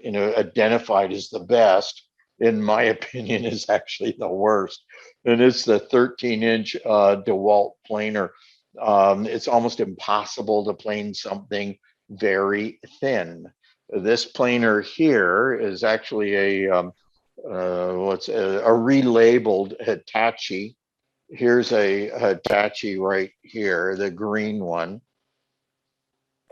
you know, identified as the best, in my opinion, is actually the worst. And it's the 13-inch DeWalt planer. It's almost impossible to plane something very thin. This planer here is actually a relabeled Hitachi. Here's a Hitachi right here, the green one.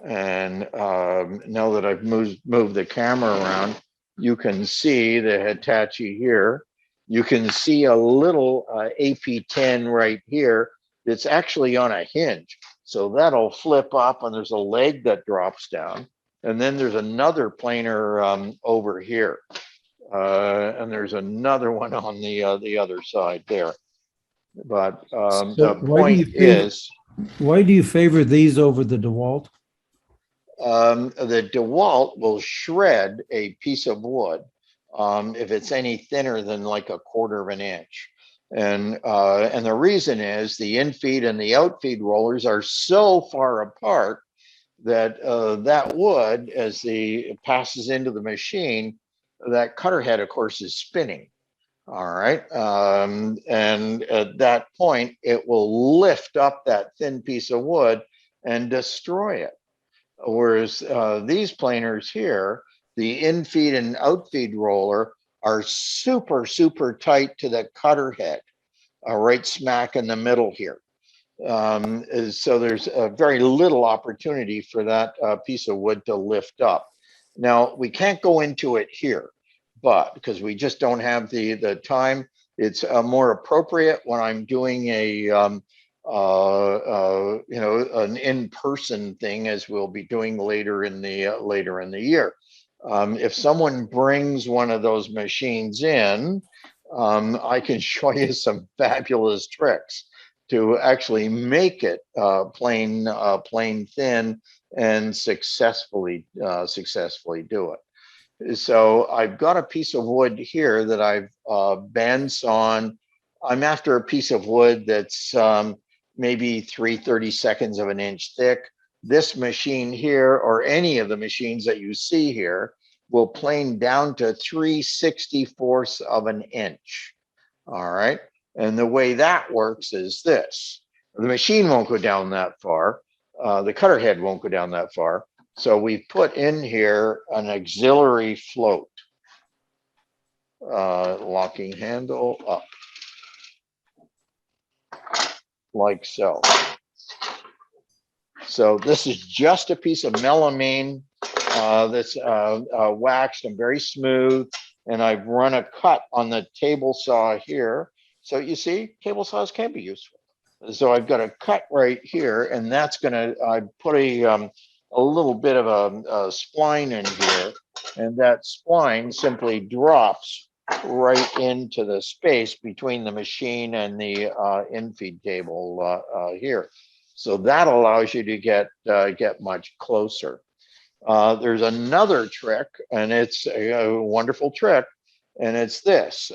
And now that I've moved the camera around, you can see the Hitachi here. You can see a little AP10 right here that's actually on a hinge. So that'll flip up, and there's a leg that drops down. And then there's another planer over here. And there's another one on the other side there. But So the why do you point favor- is, Why do you favor these over the DeWalt? the DeWalt will shred a piece of wood if it's any thinner than like a quarter of an inch. And the reason is the infeed and the outfeed rollers are so far apart that that wood, as it passes into the machine, that cutter head, of course, is spinning. All right. And at that point, it will lift up that thin piece of wood and destroy it. Whereas these planers here, the infeed and outfeed roller are super, super tight to the cutter head, right smack in the middle here. So there's very little opportunity for that piece of wood to lift up. Now, we can't go into it here, but because we just don't have the time, it's more appropriate when I'm doing a an in-person thing, as we'll be doing later in the year. If someone brings one of those machines in, I can show you some fabulous tricks to actually make it plain thin and successfully do it. So I've got a piece of wood here that I've bandsawn. I'm after a piece of wood that's maybe 3/32 of an inch thick. This machine here, or any of the machines that you see here, will plane down to 3/64 of an inch. All right. And the way that works is this. The machine won't go down that far. The cutter head won't go down that far. So we've put in here an auxiliary float. Locking handle up. Like so. So this is just a piece of melamine that's waxed and very smooth. And I've run a cut on the table saw here. So you see, table saws can be useful. So I've got a cut right here, and that's gonna, I put a little bit of a spline in here, and that spline simply drops right into the space between the machine and the infeed cable here. So that allows you to get much closer. There's another trick, and it's a wonderful trick, and it's this.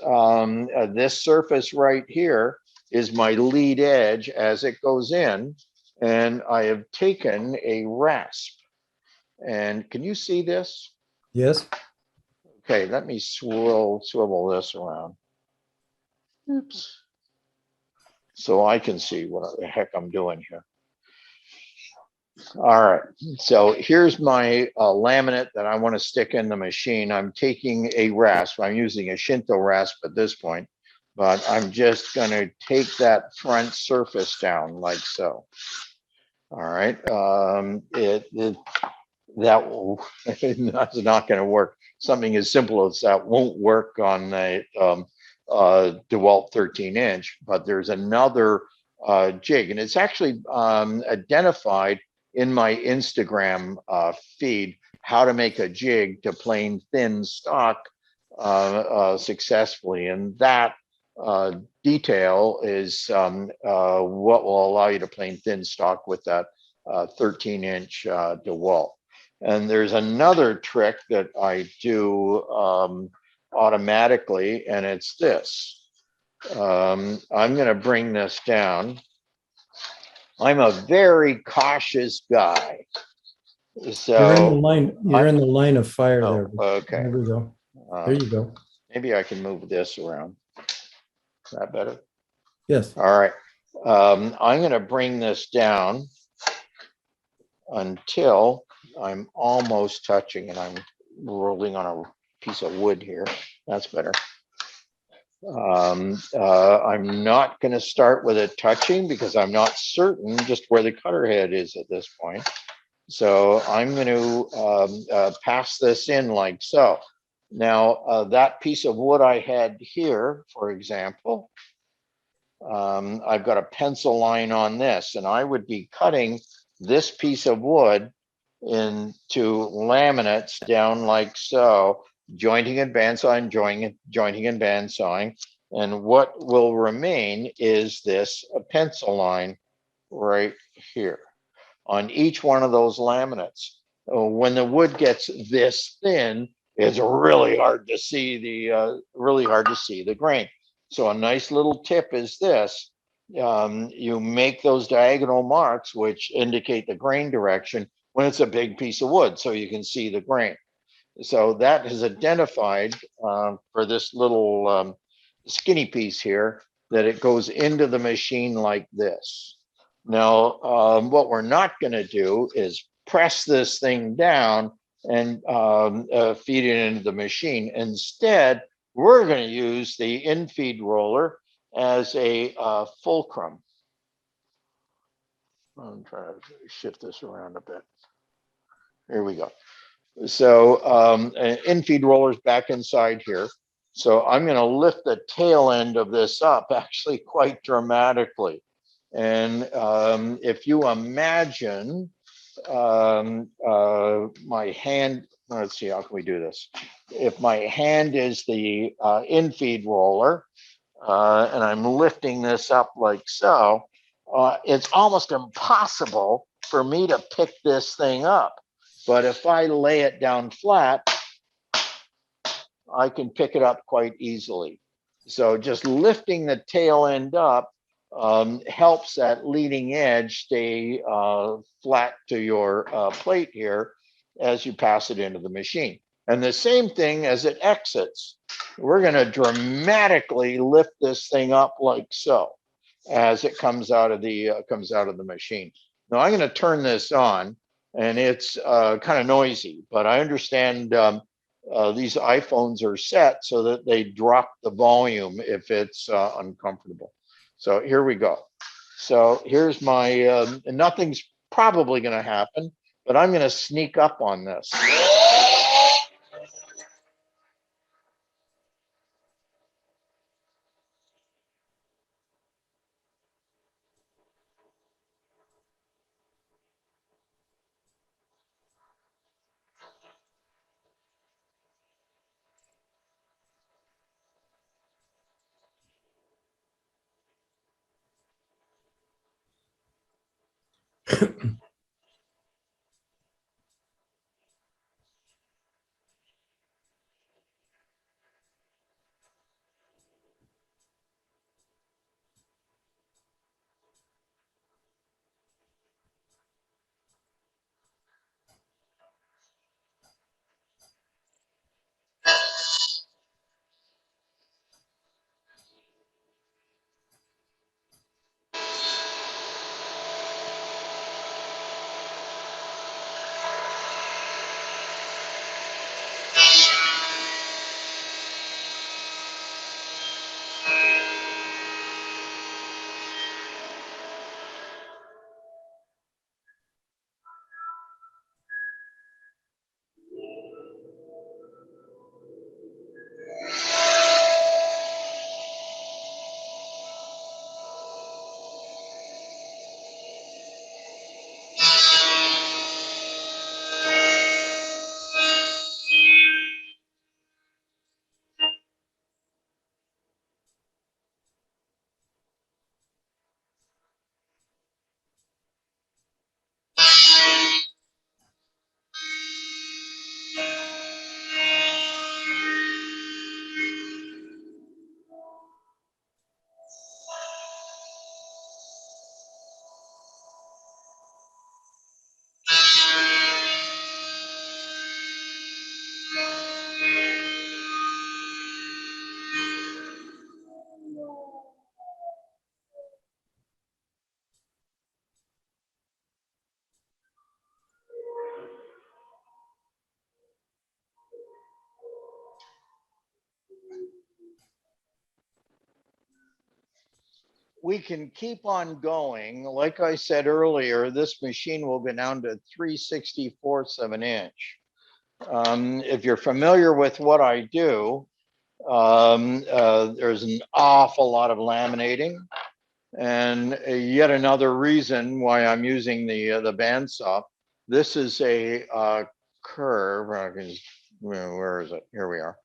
This surface right here is my lead edge as it goes in, and I have taken a rasp. And can you see this? Yes. Okay, let me swivel this around. Oops. So I can see what the heck I'm doing here. All right, so here's my laminate that I want to stick in the machine. I'm taking a rasp. I'm using a Shinto rasp at this point, but I'm just going to take that front surface down like so. All right, that's not going to work. Something as simple as that won't work on a DeWalt 13-inch, but there's another jig, and it's actually identified in my Instagram feed how to make a jig to plane thin stock successfully, and that detail is what will allow you to plane thin stock with that 13-inch DeWalt. And there's another trick that I do automatically, and it's this. I'm going to bring this down. I'm a very cautious guy. So you're in the line of fire there. Okay. There we go. There you go. Maybe I can move this around. Is that better? Yes. All right. I'm going to bring this down until I'm almost touching, and I'm rolling on a piece of wood here. That's better. I'm not going to start with it touching because I'm not certain just where the cutter head is at this point. So I'm going to pass this in like so. Now, that piece of wood I had here, for example, I've got a pencil line on this, and I would be cutting this piece of wood into laminates down like so. jointing and bandsawing, jointing and bandsawing. And what will remain is this pencil line right here on each one of those laminates. When the wood gets this thin, it's really hard to see the grain. So a nice little tip is this: you make those diagonal marks, which indicate the grain direction when it's a big piece of wood, so you can see the grain. So that is identified for this little skinny piece here, that it goes into the machine like this. Now, what we're not going to do is press this thing down and feed it into the machine. Instead, we're going to use the in-feed roller as a fulcrum. I'm trying to shift this around a bit. Here we go. So in-feed roller's back inside here. So I'm going to lift the tail end of this up actually quite dramatically. And if you imagine my hand, let's see, how can we do this? If my hand is the in-feed roller and I'm lifting this up like so, it's almost impossible for me to pick this thing up. But if I lay it down flat, I can pick it up quite easily. So just lifting the tail end up helps that leading edge stay flat to your plate here as you pass it into the machine. And the same thing as it exits. We're going to dramatically lift this thing up like so as it comes out of the machine. Now I'm going to turn this on, and it's kind of noisy, but I understand these iPhones are set so that they drop the volume if it's uncomfortable. So here we go. So here's my, nothing's probably going to happen, but I'm going to sneak up on this. We can keep on going. Like I said earlier, this machine will go down to 3/64 of an inch. If you're familiar with what I do, there's an awful lot of laminating. And yet another reason why I'm using the bandsaw. This is a curve. I can where is it? Here we are.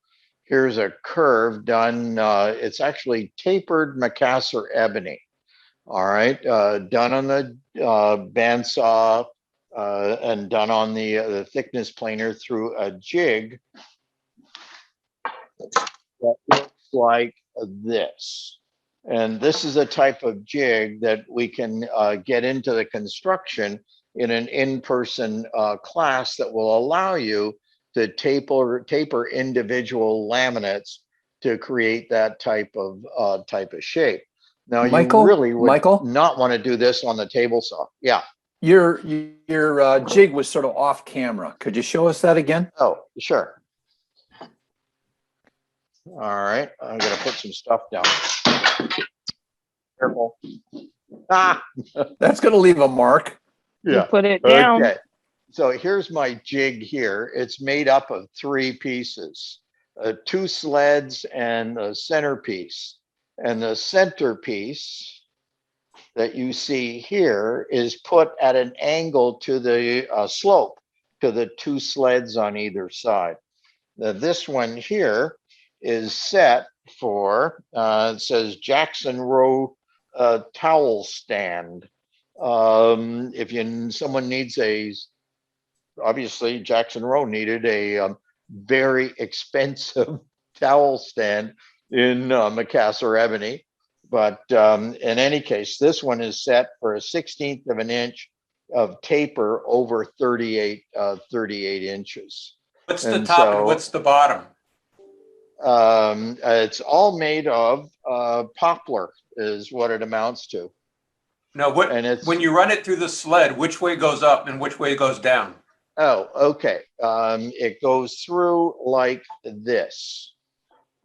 Here's a curve done. It's actually tapered Macassar ebony. All right, done on the bandsaw and done on the thickness planer through a jig that looks like this. And this is a type of jig that we can get into the construction in an in-person class that will allow you to taper individual laminates to create that type of shape. Now, Michael, you really would Michael? not want to do this on the table saw. Yeah. Your jig was sort of off camera. Could you show us that again? Oh, sure. All right. I'm going to put some stuff down. Careful. Ah, That's going to leave a mark. You yeah. put it down. Okay. So here's my jig here. It's made up of 3 pieces, 2 sleds and a centerpiece. And the centerpiece that you see here is put at an angle to the slope, to the 2 sleds on either side. Now, this one here is set for, it says Jackson Row towel stand. If someone needs obviously Jackson Row needed a very expensive towel stand in Macassar ebony, but in any case, this one is set for a 1/16 of an inch of taper over 38 inches. What's the And top so- and what's the bottom? It's all made of poplar is what it amounts to. No, And it's- when you run it through the sled, which way goes up and which way goes down? Oh, okay. It goes through like this.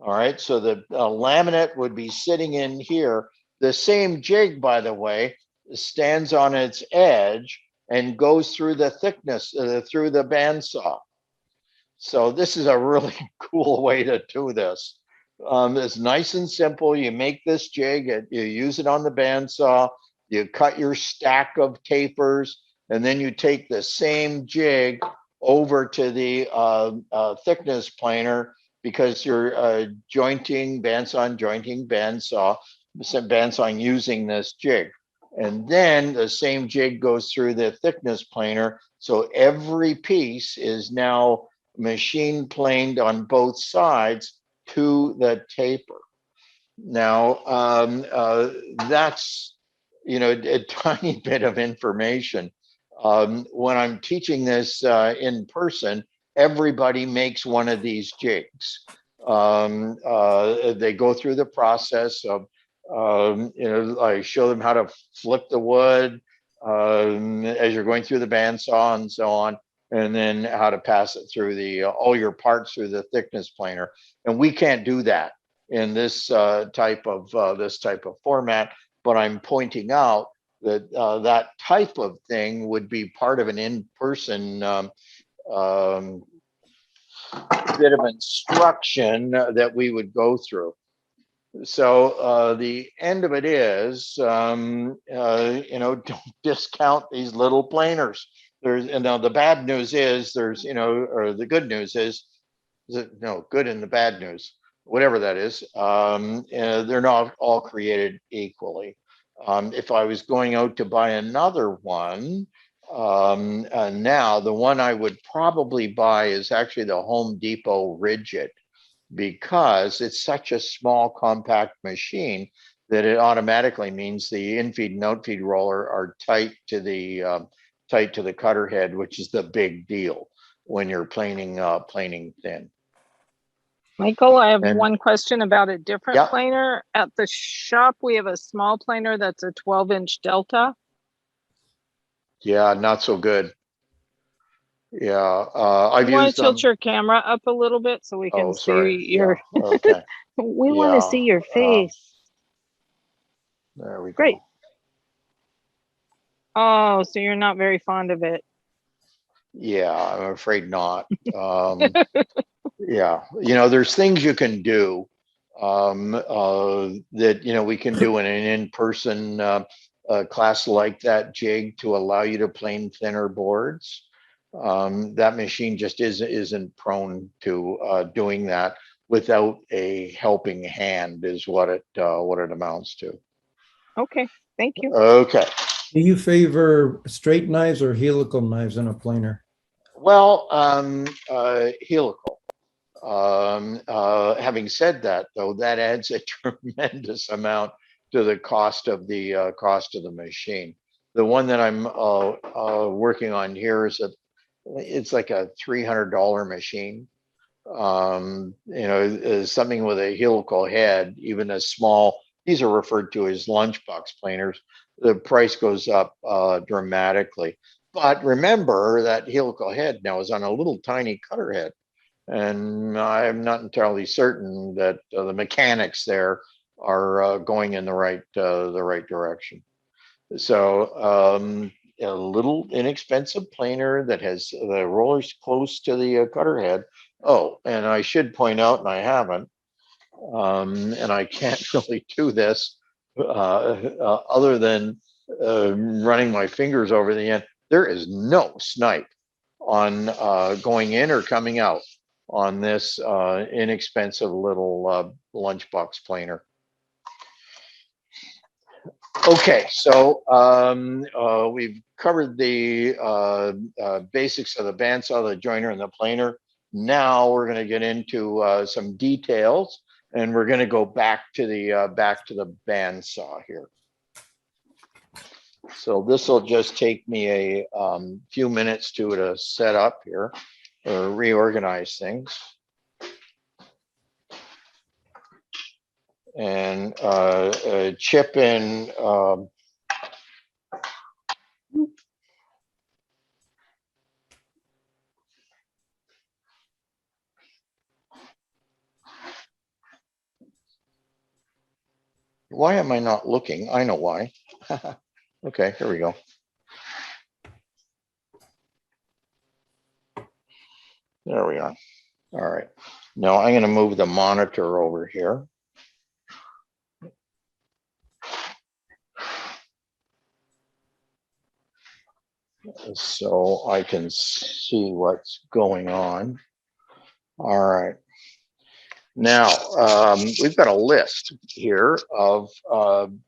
All right, so the laminate would be sitting in here. The same jig, by the way, stands on its edge and goes through the thickness, through the bandsaw. So this is a really cool way to do this. It's nice and simple. You make this jig, you use it on the bandsaw, you cut your stack of tapers, and then you take the same jig over to the thickness planer, because you're jointing bandsawing using this jig. And then the same jig goes through the thickness planer. So every piece is now machine planed on both sides to the taper. Now, that's, a tiny bit of information. When I'm teaching this in person, everybody makes one of these jigs. They go through the process of, I show them how to flip the wood as you're going through the bandsaw and so on, and then how to pass it through all your parts through the thickness planer. And we can't do that in this type of format, but I'm pointing out that that type of thing would be part of an in-person bit of instruction that we would go through. So the end of it is, don't discount these little planers. Now the bad news is or the good news is, good and the bad news, whatever that is, they're not all created equally. If I was going out to buy another one, now the one I would probably buy is actually the Home Depot Rigid, because it's such a small compact machine that it automatically means the infeed and outfeed roller are tight to the cutter head, which is the big deal when you're planing thin. Michael, I have And- one question about a different Yeah. planer. At the shop, we have a small planer that's a 12-inch Delta. Yeah, not so good. Yeah, I've You want used to them. tilt your camera up a little bit so we can Oh, see sorry. your. Yeah, okay, We want to Yeah, see your face. there we go. Great. Oh, so you're not very fond of it. Yeah, I'm afraid not. Yeah, there's things you can do that, we can do in an in-person class like that jig to allow you to plane thinner boards. that machine just isn't prone to doing that without a helping hand, is what it amounts to. Okay, thank you. Okay. Do you favor straight knives or helical knives in a planer? Well, helical. Having said that, though, that adds a tremendous amount to the cost of the machine. The one that I'm working on here it's like a $300 machine. Is something with a helical head, even a small. These are referred to as lunchbox planers. The price goes up dramatically. But remember that helical head now is on a little tiny cutter head. And I'm not entirely certain that the mechanics there are going in the right direction. So a little inexpensive planer that has the rollers close to the cutter head. Oh, and I should point out, and I haven't, and I can't really do this other than running my fingers over the end. There is no snipe on going in or coming out on this inexpensive little lunchbox planer. Okay, so we've covered the basics of the bandsaw, the joiner, and the planer. Now we're going to get into some details, and we're going to go back to the bandsaw here. So this will just take me a few minutes to set up here or reorganize things. And chip in why am I not looking? I know why. Okay, here we go. There we are. All right. Now I'm going to move the monitor over here. So I can see what's going on. All right. Now, we've got a list here of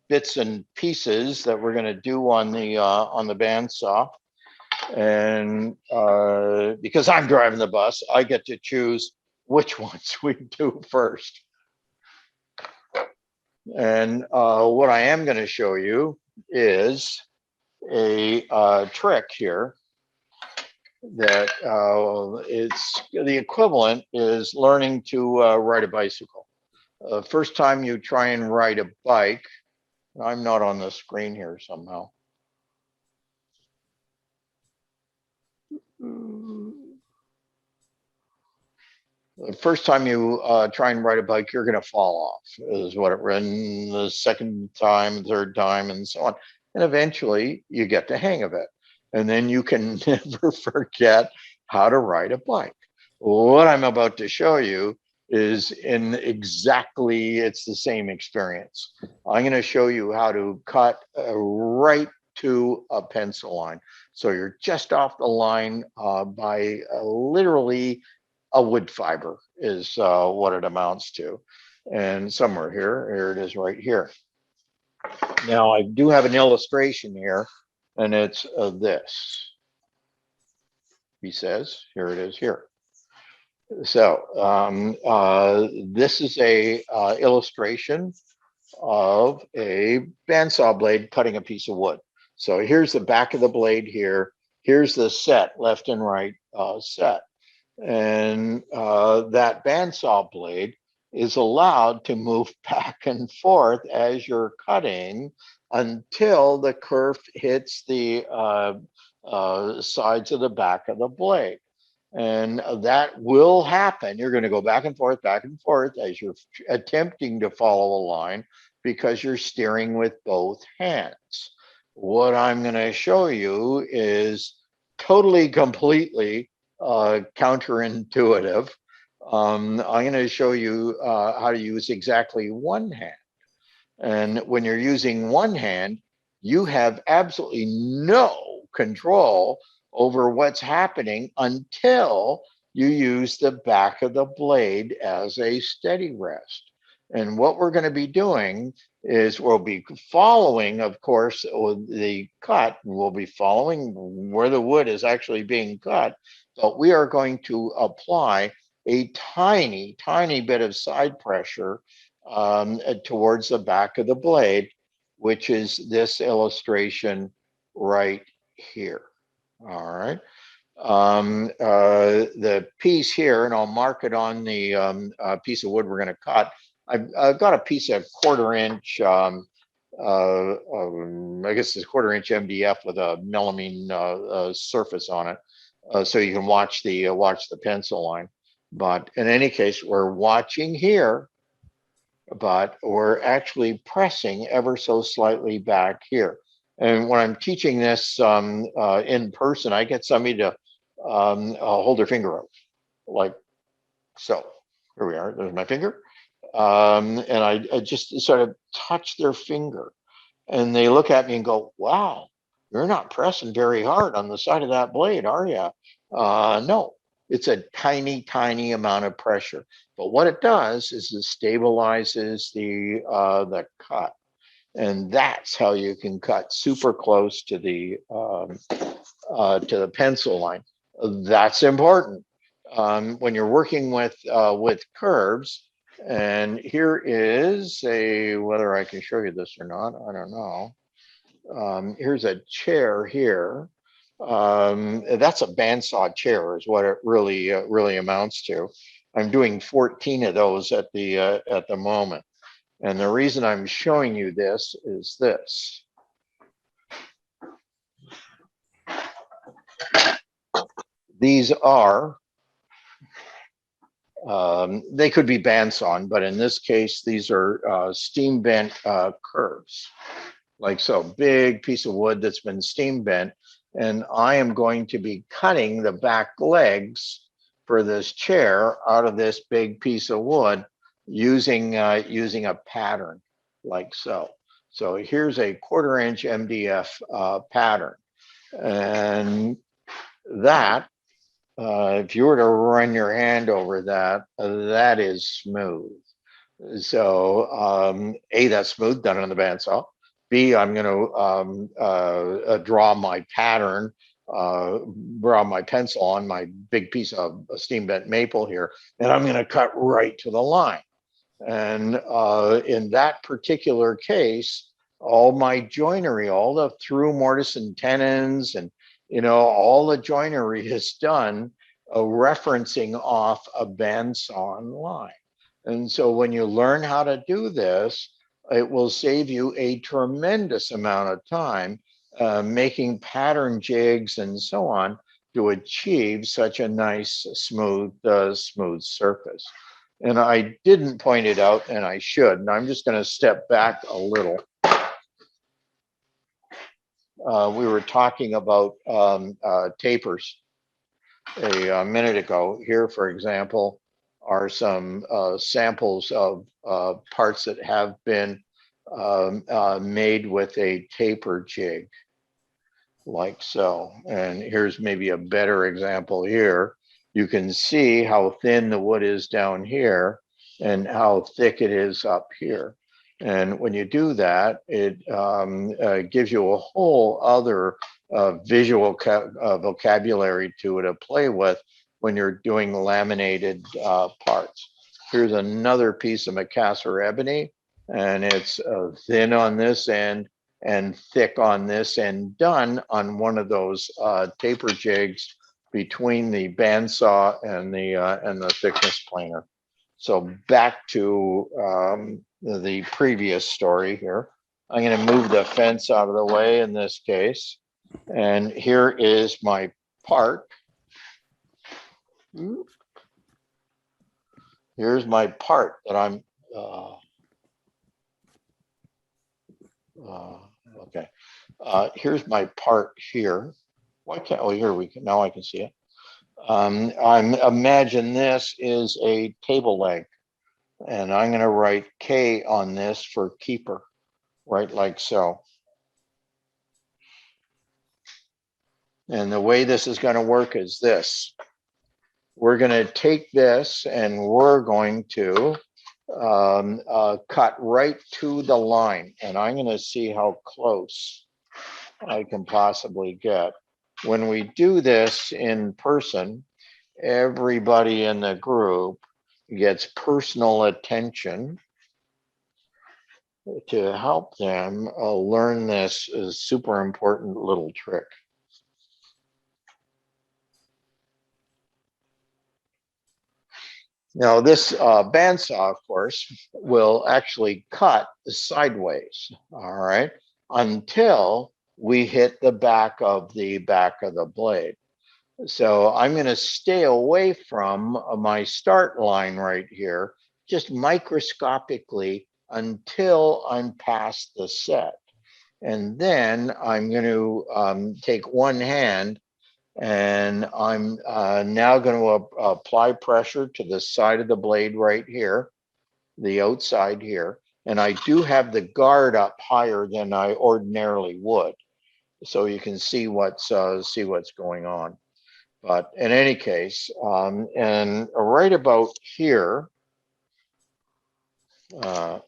bits and pieces that we're going to do on the bandsaw. And because I'm driving the bus, I get to choose which ones we do first. And what I am going to show you is a trick here that it's the equivalent is learning to ride a bicycle. First time you try and ride a bike, I'm not on the screen here somehow. The first time you try and ride a bike, you're going to fall off, is what it ran. The second time, third time, and so on. And eventually you get the hang of it. And then you can never forget how to ride a bike. What I'm about to show you is it's the same experience. I'm going to show you how to cut right to a pencil line. So you're just off the line by literally a wood fiber is what it amounts to. And somewhere here it is right here. Now I do have an illustration here, and it's this. He says, here it is here. So this is a illustration of a bandsaw blade cutting a piece of wood. So here's the back of the blade here. Here's the set, left and right set. And that bandsaw blade is allowed to move back and forth as you're cutting until the kerf hits the sides of the back of the blade. And that will happen. You're going to go back and forth as you're attempting to follow a line because you're steering with both hands. What I'm going to show you is totally, completely counterintuitive. I'm going to show you how to use exactly one hand. And when you're using one hand, you have absolutely no control over what's happening until you use the back of the blade as a steady rest. And what we're going to be doing is we'll be following, of course, the cut. We'll be following where the wood is actually being cut, but we are going to apply a tiny, tiny bit of side pressure towards the back of the blade, which is this illustration right here. All right. The piece here, and I'll mark it on the piece of wood we're going to cut. I've got a piece of 1/4 inch, I guess it's 1/4 inch MDF with a melamine surface on it, so you can watch the pencil line. But in any case, we're watching here, but we're actually pressing ever so slightly back here. And when I'm teaching this in person, I get somebody to hold their finger out like so. Here we are. There's my finger. And I just sort of touch their finger, and they look at me and go, "Wow, you're not pressing very hard on the side of that blade, are you?" No, it's a tiny, tiny amount of pressure. But what it does is it stabilizes the cut, and that's how you can cut super close to the pencil line. That's important when you're working with curves. And here is whether I can show you this or not, I don't know. Here's a chair here. That's a bandsaw chair is what it really amounts to. I'm doing 14 of those at the moment. And the reason I'm showing you this is this. These are they could be bandsawn, but in this case, these are steam bent curves, like so. Big piece of wood that's been steam bent, and I am going to be cutting the back legs for this chair out of this big piece of wood using a pattern like so. So here's a 1/4 inch MDF pattern, and that. If you were to run your hand over that, that is smooth. So A, that's smooth, done on the bandsaw. B, I'm going to draw my pattern, draw my pencil on my big piece of steam bent maple here, and I'm going to cut right to the line. And in that particular case, all my joinery, all the through mortise and tenons, and all the joinery is done referencing off a bandsawn line. And so when you learn how to do this, it will save you a tremendous amount of time making pattern jigs and so on to achieve such a nice, smooth surface. And I didn't point it out, and I should. And I'm just going to step back a little. We were talking about tapers a minute ago. Here, for example, are some samples of parts that have been made with a taper jig, like so. And here's maybe a better example here. You can see how thin the wood is down here and how thick it is up here. And when you do that, it gives you a whole other visual vocabulary to play with when you're doing laminated parts. Here's another piece of Macassar ebony, and it's thin on this end and thick on this end, done on one of those taper jigs between the bandsaw and the thickness planer. So back to the previous story here. I'm going to move the fence out of the way in this case. And here is my part. Here's my part that I'm, okay. Here's my part here. Why can't, oh, here we can, now I can see it. Imagine this is a table leg, and I'm going to write K on this for keeper, right like so. And the way this is going to work is this. We're going to take this and we're going to cut right to the line. And I'm going to see how close I can possibly get. When we do this in person, everybody in the group gets personal attention to help them learn this super important little trick. Now this bandsaw, of course, will actually cut sideways, all right, until we hit the back of the blade. So I'm going to stay away from my start line right here, just microscopically until I'm past the set. And then I'm going to take one hand and I'm now going to apply pressure to the side of the blade right here, the outside here. And I do have the guard up higher than I ordinarily would, so you can see what's going on. But in any case, and right about here, right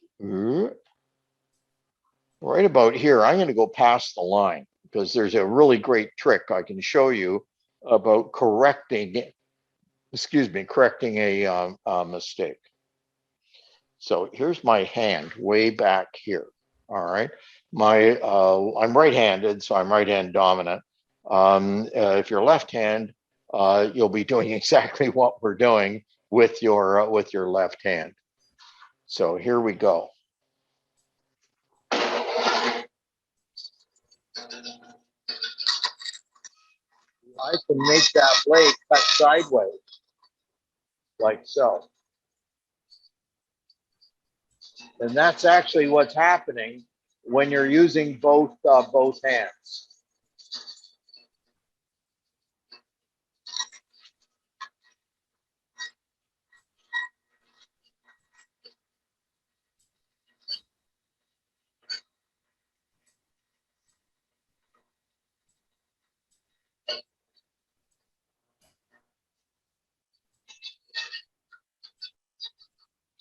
about here, I'm going to go past the line because there's a really great trick I can show you about correcting a mistake. So here's my hand way back here. All right, I'm right-handed, so I'm right-hand dominant. If you're left-hand, you'll be doing exactly what we're doing with your left hand. So here we go. I can make that blade cut sideways, like so. And that's actually what's happening when you're using both hands.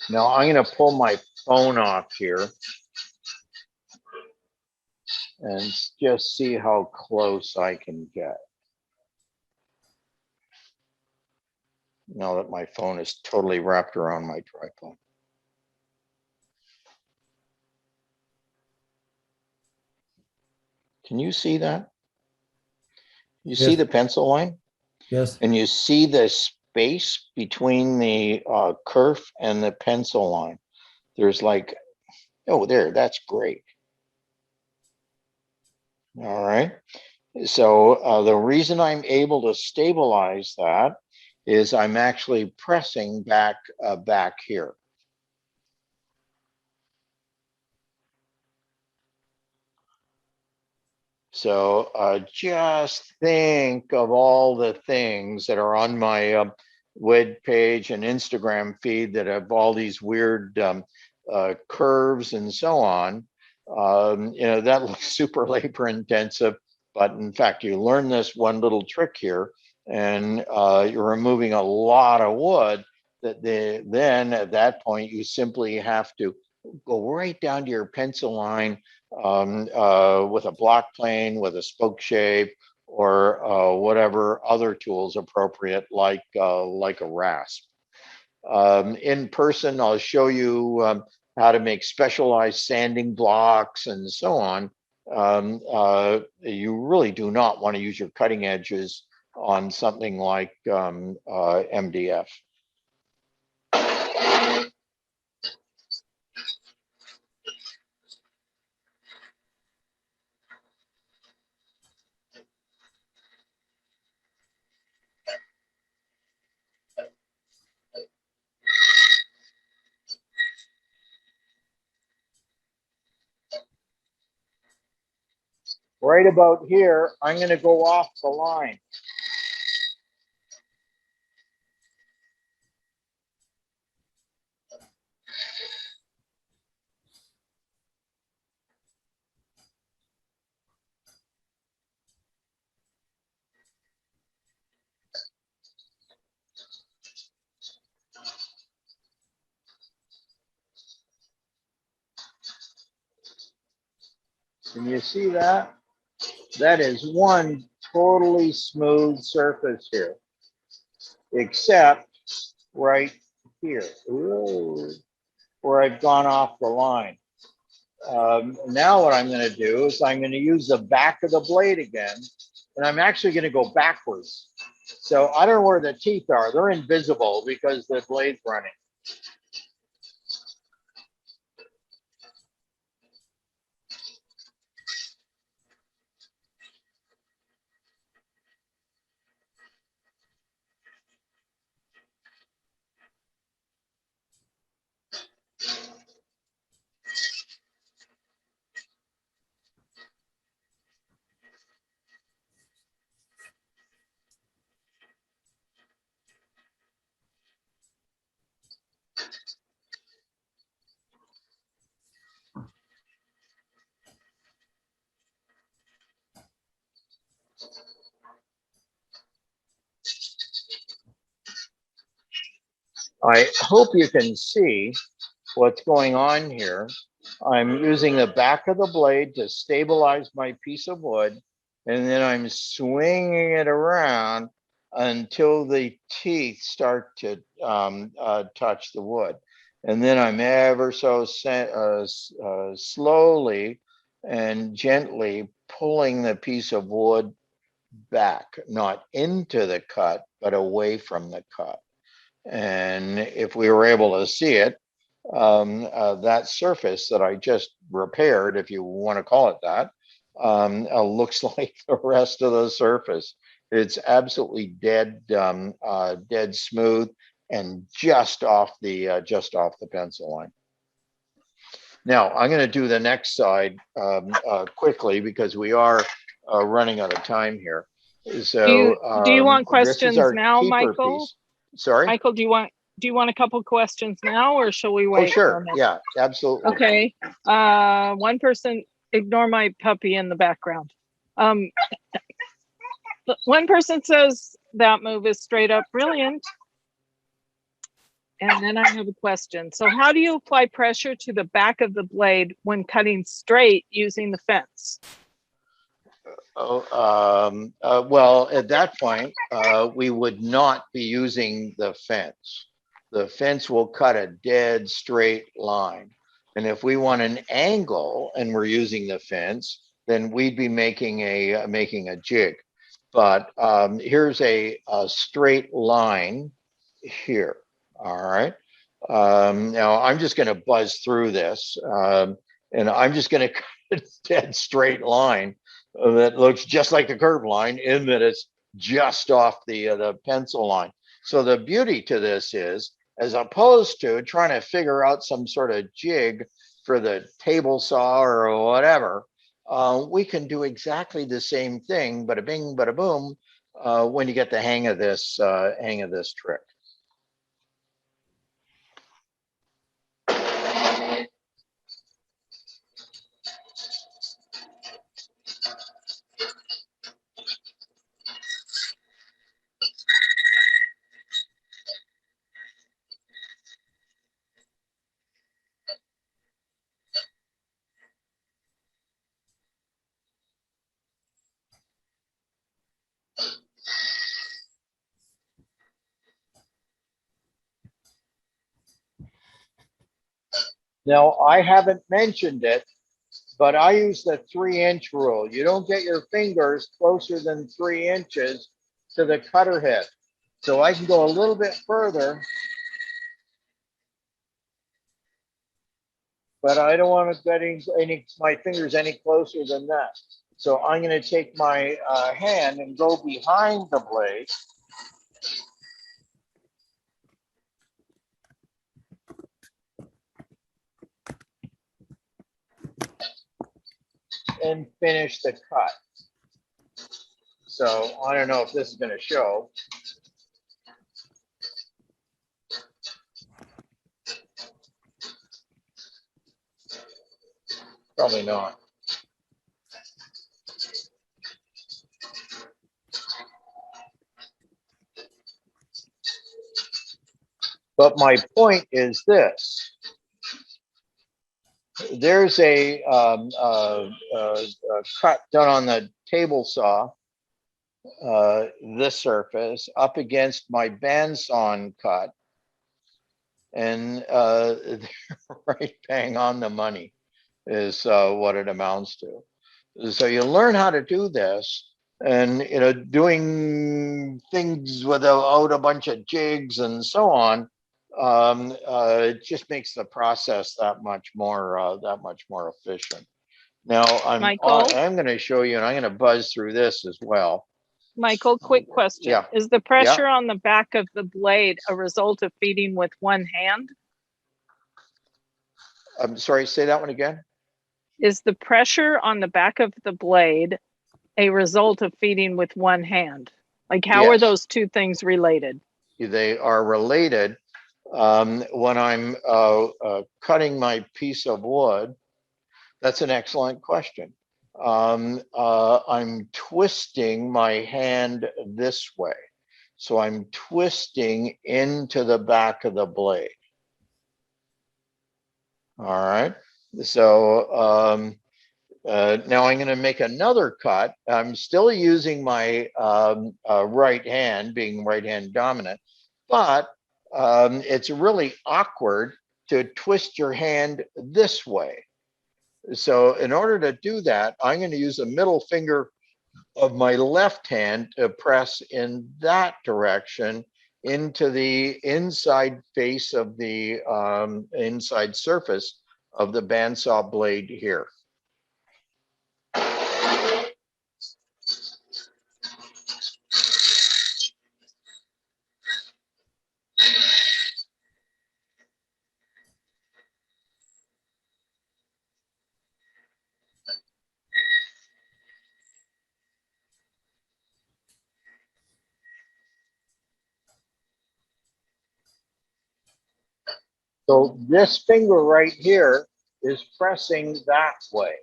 Now I'm going to pull my phone off here and just see how close I can get. Now that my phone is totally wrapped around my tripod. Can you see that? You see Yes. the pencil line? Yes. And you see the space between the kerf and the pencil line. There's like, oh, there, that's great. All right. So the reason I'm able to stabilize that is I'm actually pressing back here. So just think of all the things that are on my web page and Instagram feed that have all these weird curves and so on. That looks super labor intensive, but in fact, you learn this one little trick here and you're removing a lot of wood that then at that point, you simply have to go right down to your pencil line with a block plane, with a spoke shave, or whatever other tools appropriate, like a rasp. In person, I'll show you how to make specialized sanding blocks and so on. You really do not want to use your cutting edges on something like MDF. Right about here, I'm going to go off the line. Can you see that? That is one totally smooth surface here, except right here, ooh, where I've gone off the line. Now what I'm going to do is I'm going to use the back of the blade again, and I'm actually going to go backwards. So I don't know where the teeth are. They're invisible because the blade's running. I hope you can see what's going on here. I'm using the back of the blade to stabilize my piece of wood, and then I'm swinging it around until the teeth start to touch the wood. And then I'm ever so slowly and gently pulling the piece of wood back, not into the cut, but away from the cut. And if we were able to see it, that surface that I just repaired, if you want to call it that, looks like the rest of the surface. It's absolutely dead smooth and just off the pencil line. Now I'm going to do the next side quickly because we are running out of time here. So do you want this is questions our now, keeper Michael? piece. Sorry? Michael, do you want a couple questions now, or shall we Oh, wait? for a sure. minute? Yeah, absolutely. Okay. One person, ignore my puppy in the background. One person says that move is straight up brilliant. And then I have a question. So how do you apply pressure to the back of the blade when cutting straight using the fence? Well, at that point, we would not be using the fence. The fence will cut a dead straight line. And if we want an angle and we're using the fence, then we'd be making a jig. But here's a straight line here. All right. Now I'm just going to buzz through this, and I'm just going to cut a dead straight line that looks just like the curve line in that it's just off the pencil line. So the beauty to this is, as opposed to trying to figure out some sort of jig for the table saw or whatever, we can do exactly the same thing, bada bing, bada boom, when you get the hang of this trick. Now, I haven't mentioned it, but I use the 3-inch rule. You don't get your fingers closer than 3 inches to the cutter head. So I can go a little bit further, but I don't want to get my fingers any closer than that. So I'm going to take my hand and go behind the blade. And finish the cut. So I don't know if this is going to show. Probably not. But my point is this. there's a cut done on the table saw, this surface up against my bandsaw cut, and right bang on the money is what it amounts to. So you learn how to do this, and doing things without a bunch of jigs and so on. It just makes the process that much more efficient. Now Michael? I'm going to show you, and I'm going to buzz through this as well. Michael, quick question. Yeah. Is the pressure on the back of the blade a result of feeding with one hand? I'm sorry, say that one again. Is the pressure on the back of the blade a result of feeding with one hand? Like, how are Yes. those two things related? They are related. When I'm cutting my piece of wood, that's an excellent question. I'm twisting my hand this way. So I'm twisting into the back of the blade. All right. So now I'm going to make another cut. I'm still using my right hand, being right hand dominant, but it's really awkward to twist your hand this way. So in order to do that, I'm going to use the middle finger of my left hand to press in that direction into the inside face of the inside surface of the bandsaw blade here. So this finger right here is pressing that way.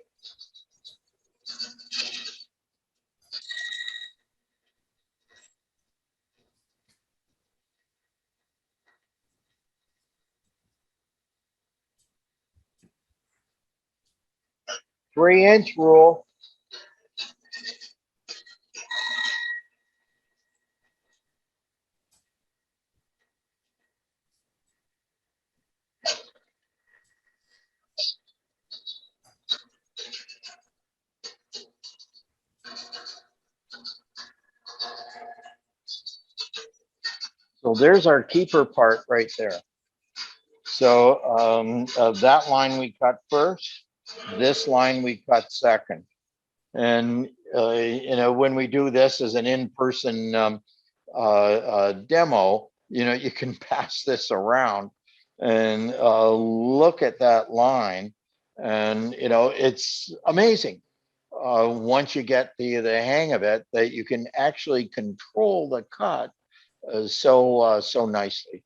Three-inch rule. So there's our keeper part right there. So that line we cut first, this line we cut second. And, when we do this as an in-person demo, you can pass this around and look at that line. And, it's amazing once you get the hang of it, that you can actually control the cut so nicely.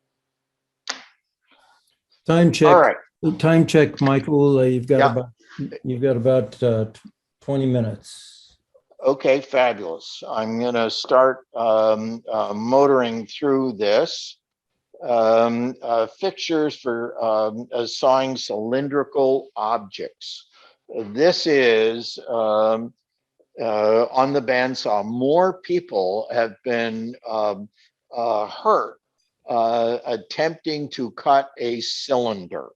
Time check. All right. Time check, Michael. You've got Yeah. about 20 minutes. Okay, fabulous. I'm going to start motoring through this. Fixtures for sawing cylindrical objects. This is on the bandsaw. More people have been hurt attempting to cut a cylinder.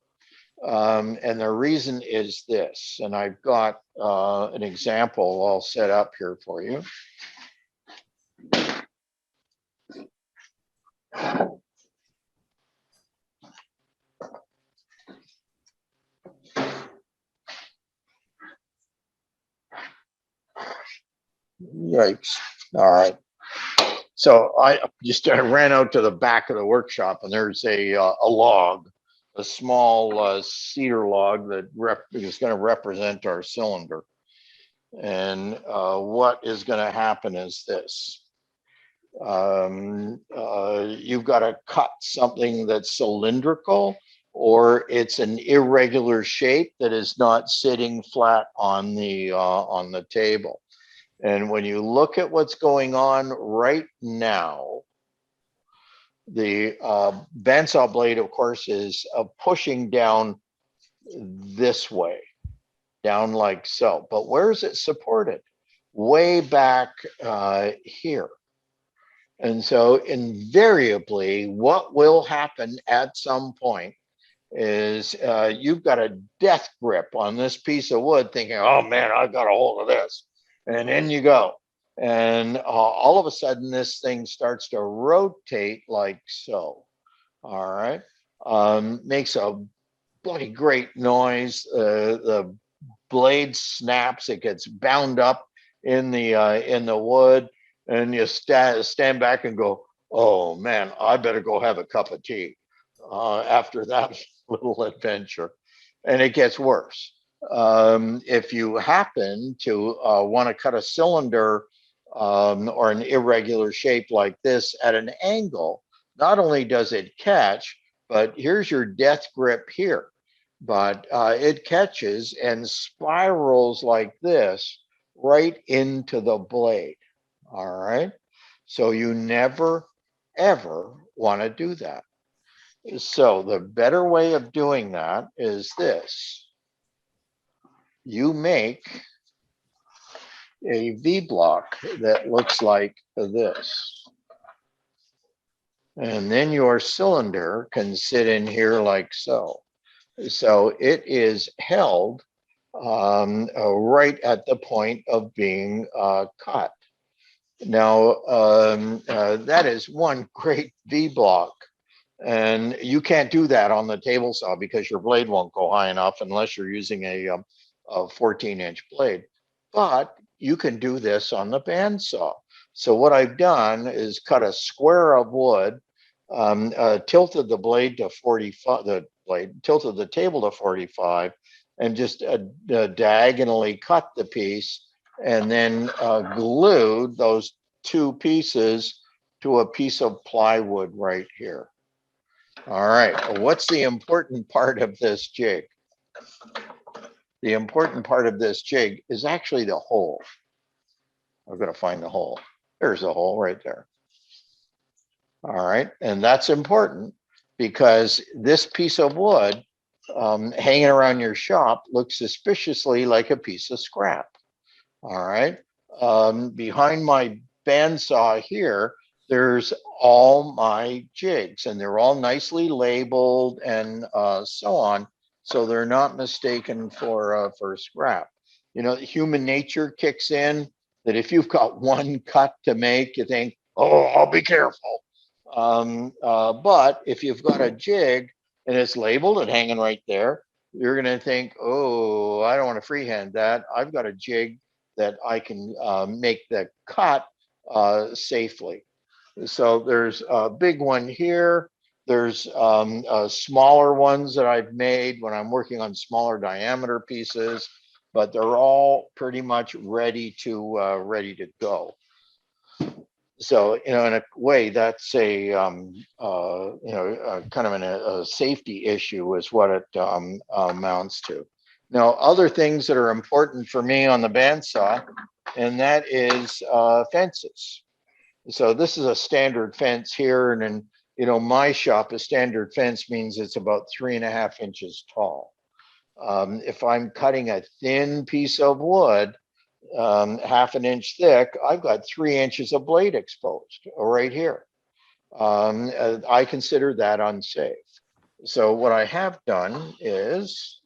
And the reason is this, and I've got an example all set up here for you. Yikes. All right. So I just ran out to the back of the workshop, and there's a log, a small cedar log that is going to represent our cylinder. And what is going to happen is this. You've got to cut something that's cylindrical, or it's an irregular shape that is not sitting flat on the table. And when you look at what's going on right now, the bandsaw blade, of course, is pushing down this way, down like so. But where is it supported? Way back here. And so invariably, what will happen at some point is you've got a death grip on this piece of wood thinking, oh man, I've got a hold of this. And in you go. And all of a sudden, this thing starts to rotate like so. All right. Makes a bloody great noise. The blade snaps, it gets bound up in the wood, and you stand back and go, oh man, I better go have a cup of tea after that little adventure. And it gets worse. If you happen to want to cut a cylinder or an irregular shape like this at an angle, not only does it catch, but here's your death grip here, but it catches and spirals like this right into the blade. All right. So you never, ever want to do that. So the better way of doing that is this. You make a V block that looks like this. And then your cylinder can sit in here like so. So it is held right at the point of being cut. Now, that is one great V block. And you can't do that on the table saw because your blade won't go high enough unless you're using a 14-inch blade. But you can do this on the bandsaw. So what I've done is cut a square of wood, tilted the blade to 45, tilted the table to 45, and just diagonally cut the piece, and then glued those two pieces to a piece of plywood right here. All right, what's the important part of this jig? The important part of this jig is actually the hole. I'm going to find the hole. There's the hole right there. All right, and that's important because this piece of wood hanging around your shop looks suspiciously like a piece of scrap. All right, behind my bandsaw here, there's all my jigs, and they're all nicely labeled and so on, so they're not mistaken for scrap. You know, human nature kicks in that if you've got one cut to make, you think, oh, I'll be careful. But if you've got a jig and it's labeled and hanging right there, you're going to think, oh, I don't want to freehand that. I've got a jig that I can make the cut safely. So there's a big one here. There's smaller ones that I've made when I'm working on smaller diameter pieces, but they're all pretty much ready to go. So, you know, in a way, that's a you know, kind of a safety issue is what it amounts to. Now, other things that are important for me on the bandsaw, and that is fences. So this is a standard fence here, and in, you know, my shop, a standard fence means it's about 3.5 inches tall. If I'm cutting a thin piece of wood, 1/2 inch thick, I've got 3 inches of blade exposed right here. I consider that unsafe. So what I have done is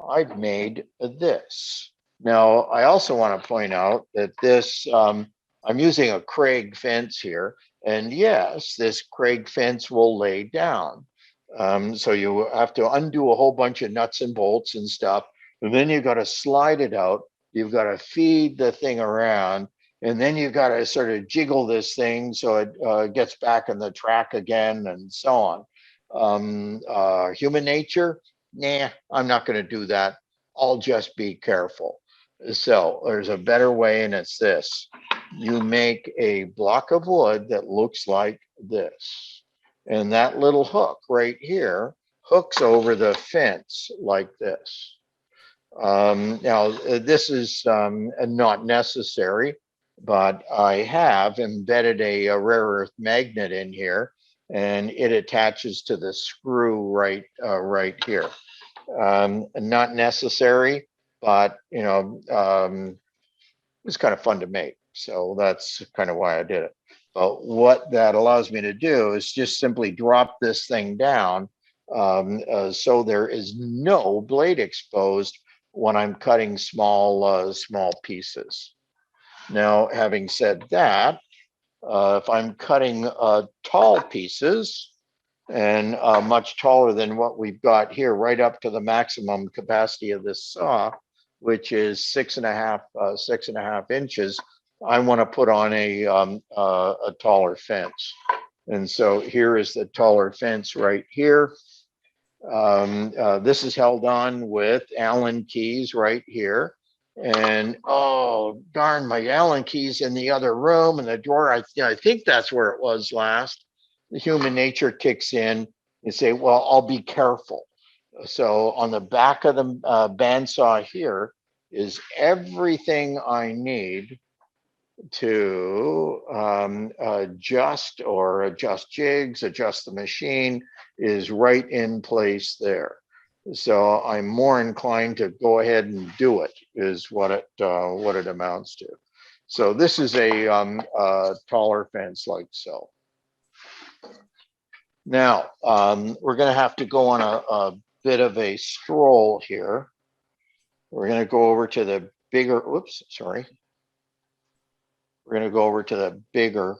I've made this. Now, I also want to point out that this, I'm using a Craig fence here. And yes, this Craig fence will lay down. So you have to undo a whole bunch of nuts and bolts and stuff. And then you've got to slide it out. You've got to feed the thing around. And then you've got to sort of jiggle this thing so it gets back on the track again and so on. Human nature, nah, I'm not going to do that. I'll just be careful. So there's a better way, and it's this. You make a block of wood that looks like this. And that little hook right here hooks over the fence like this. Now, this is not necessary, but I have embedded a rare earth magnet in here, and it attaches to the screw right here. Not necessary, but it's kind of fun to make. So that's kind of why I did it. But what that allows me to do is just simply drop this thing down, so there is no blade exposed when I'm cutting small pieces. Now, having said that, if I'm cutting tall pieces, and much taller than what we've got here, right up to the maximum capacity of this saw, which is 6.5 inches, I want to put on a taller fence. And so here is the taller fence right here. This is held on with Allen keys right here. And oh, darn, my Allen keys in the other room in the drawer. I think that's where it was last. The human nature kicks in and say, well, I'll be careful. So on the back of the bandsaw here is everything I need to adjust jigs, adjust the machine is right in place there. So I'm more inclined to go ahead and do it, is what it amounts to. So this is a taller fence like so. Now, we're going to have to go on a bit of a stroll here. We're going to go over to the bigger, whoops, sorry. We're going to go over to the bigger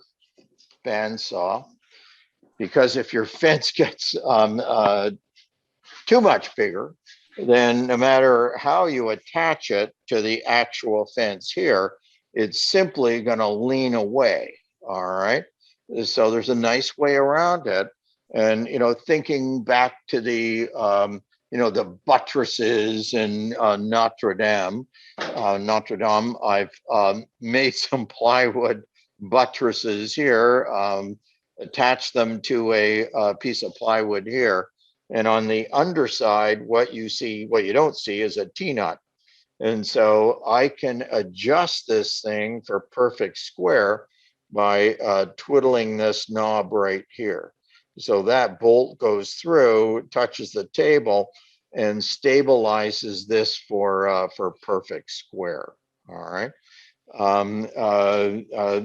bandsaw, because if your fence gets too much bigger, then no matter how you attach it to the actual fence here, it's simply going to lean away. All right. So there's a nice way around it. And, thinking back to the, the buttresses in Notre Dame, I've made some plywood buttresses here, attached them to a piece of plywood here. And on the underside, what you don't see is a T-nut. And so I can adjust this thing for perfect square by twiddling this knob right here. So that bolt goes through, touches the table, and stabilizes this for perfect square. All right.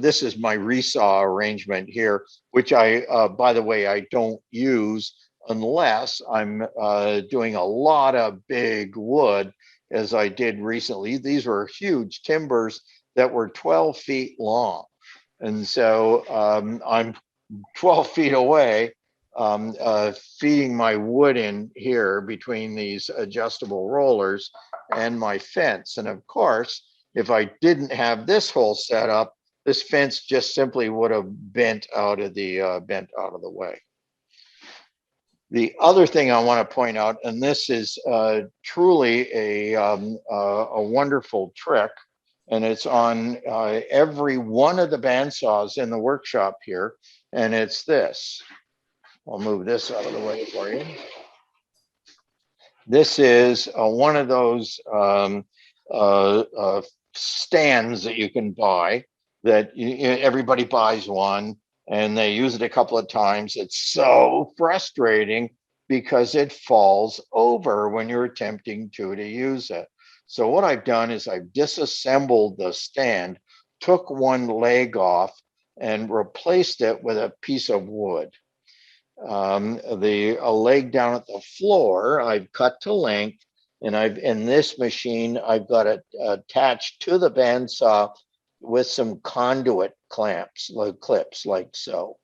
This is my resaw arrangement here, which by the way, I don't use unless I'm doing a lot of big wood, as I did recently. These were huge timbers that were 12 feet long. And so I'm 12 feet away, feeding my wood in here between these adjustable rollers and my fence. And of course, if I didn't have this whole setup, this fence just simply would have bent out of the way. The other thing I want to point out, and this is truly a wonderful trick, and it's on every one of the bandsaws in the workshop here, and it's this. I'll move this out of the way for you. This is one of those stands that you can buy, that everybody buys one, and they use it a couple of times. It's so frustrating because it falls over when you're attempting to use it. So what I've done is I've disassembled the stand, took one leg off, and replaced it with a piece of wood. The leg down at the floor, I've cut to length, and in this machine, I've got it attached to the bandsaw with some conduit clamps, like clips, like so.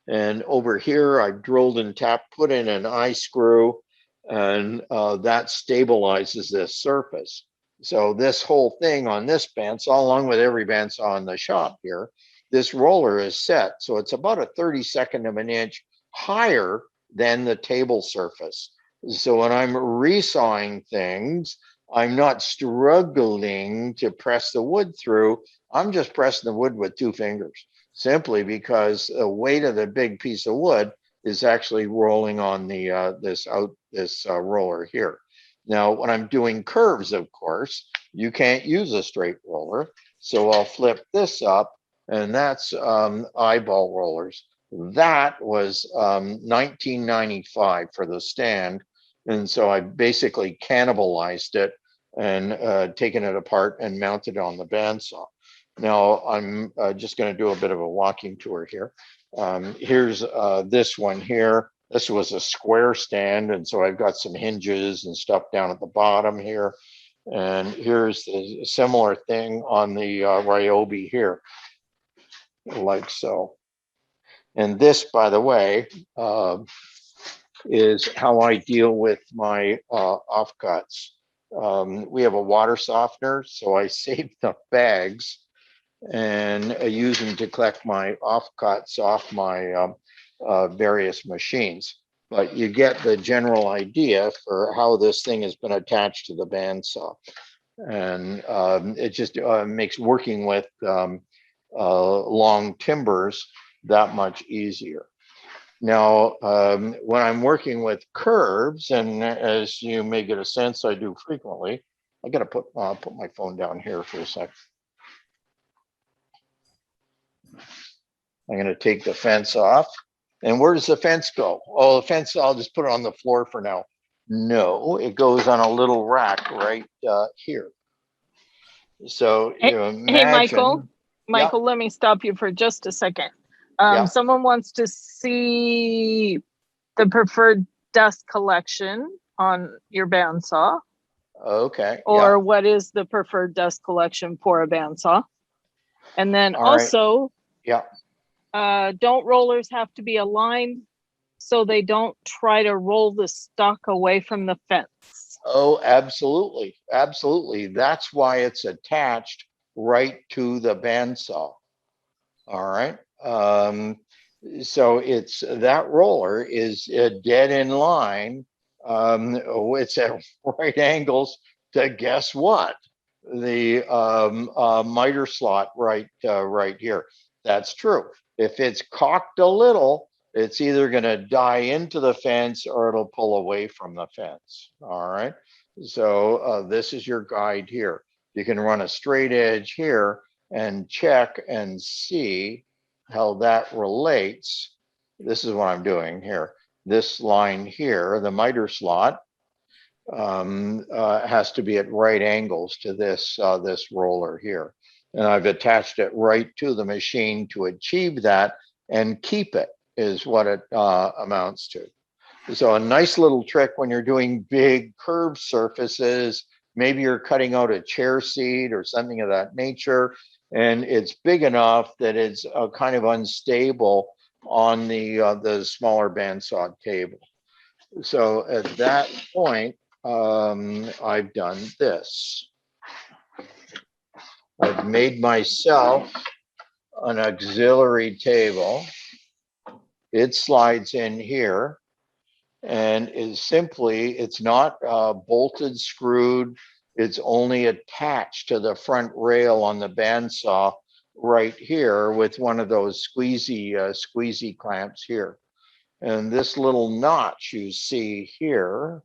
And over here, I've drilled and put in an eye screw, and that stabilizes this surface. So this whole thing on this bandsaw, along with every bandsaw in the shop here, this roller is set. So it's about a 32nd of an inch higher than the table surface. So when I'm resawing things, I'm not struggling to press the wood through. I'm just pressing the wood with 2 fingers, simply because the weight of the big piece of wood is actually rolling on the this roller here. Now, when I'm doing curves, of course, you can't use a straight roller. So I'll flip this up, and that's eyeball rollers. That was $19.95 for the stand. And so I basically cannibalized it and taken it apart and mounted it on the bandsaw. Now I'm just going to do a bit of a walking tour here. Here's this one here. This was a square stand, and so I've got some hinges and stuff down at the bottom here. And here's the similar thing on the Ryobi here, like so. And this, by the way, is how I deal with my offcuts. We have a water softener, so I save the bags and use them to collect my offcuts off my various machines. But you get the general idea for how this thing has been attached to the bandsaw. And it just makes working with long timbers that much easier. Now, when I'm working with curves, and as you may get a sense, I do frequently, I got to put my phone down here for a sec. I'm going to take the fence off. And where does the fence go? Oh, the fence, I'll just put it on the floor for now. No, it goes on a little rack right here. So you imagine. Hey, Michael, let me stop you for just a second. Someone wants to see the preferred dust collection on your bandsaw. Okay. Or what is the preferred dust collection for a bandsaw? And then also, don't rollers have to be aligned so they don't try to roll the stock away from the fence? Oh, absolutely. Absolutely. That's why it's attached right to the bandsaw. All right. So it's that roller is dead in line. It's at right angles to, guess what? The miter slot right here. That's true. If it's cocked a little, it's either going to die into the fence or it'll pull away from the fence. All right. So this is your guide here. You can run a straight edge here and check and see how that relates. This is what I'm doing here. This line here, the miter slot, has to be at right angles to this this roller here. And I've attached it right to the machine to achieve that and keep it is what it amounts to. So a nice little trick when you're doing big curved surfaces, maybe you're cutting out a chair seat or something of that nature, and it's big enough that it's kind of unstable on the smaller bandsaw table. So at that point, I've done this. I've made myself an auxiliary table. It slides in here and is simply, it's not bolted, screwed. It's only attached to the front rail on the bandsaw right here with one of those squeezy clamps here. And this little notch you see here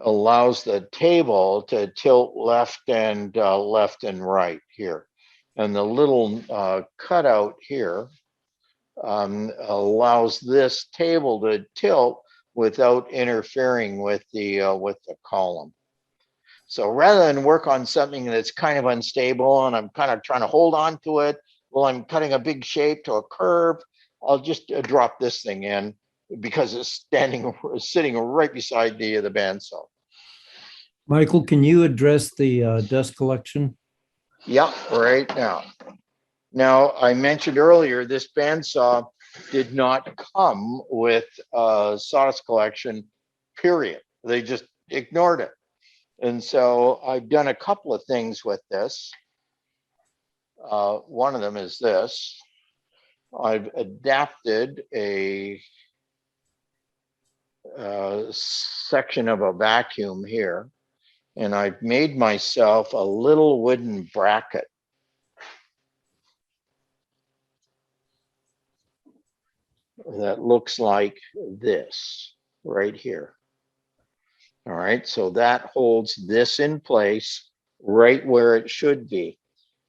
allows the table to tilt left and right here. And the little cutout here allows this table to tilt without interfering with the column. So rather than work on something that's kind of unstable and I'm kind of trying to hold on to it while I'm cutting a big shape to a curve, I'll just drop this thing in because it's sitting right beside the bandsaw. Michael, can you address the dust collection? Yeah, right now. Now, I mentioned earlier, this bandsaw did not come with sawdust collection, period. They just ignored it. And so I've done a couple of things with this. One of them is this. I've adapted a section of a vacuum here, and I've made myself a little wooden bracket. That looks like this right here. All right, so that holds this in place right where it should be.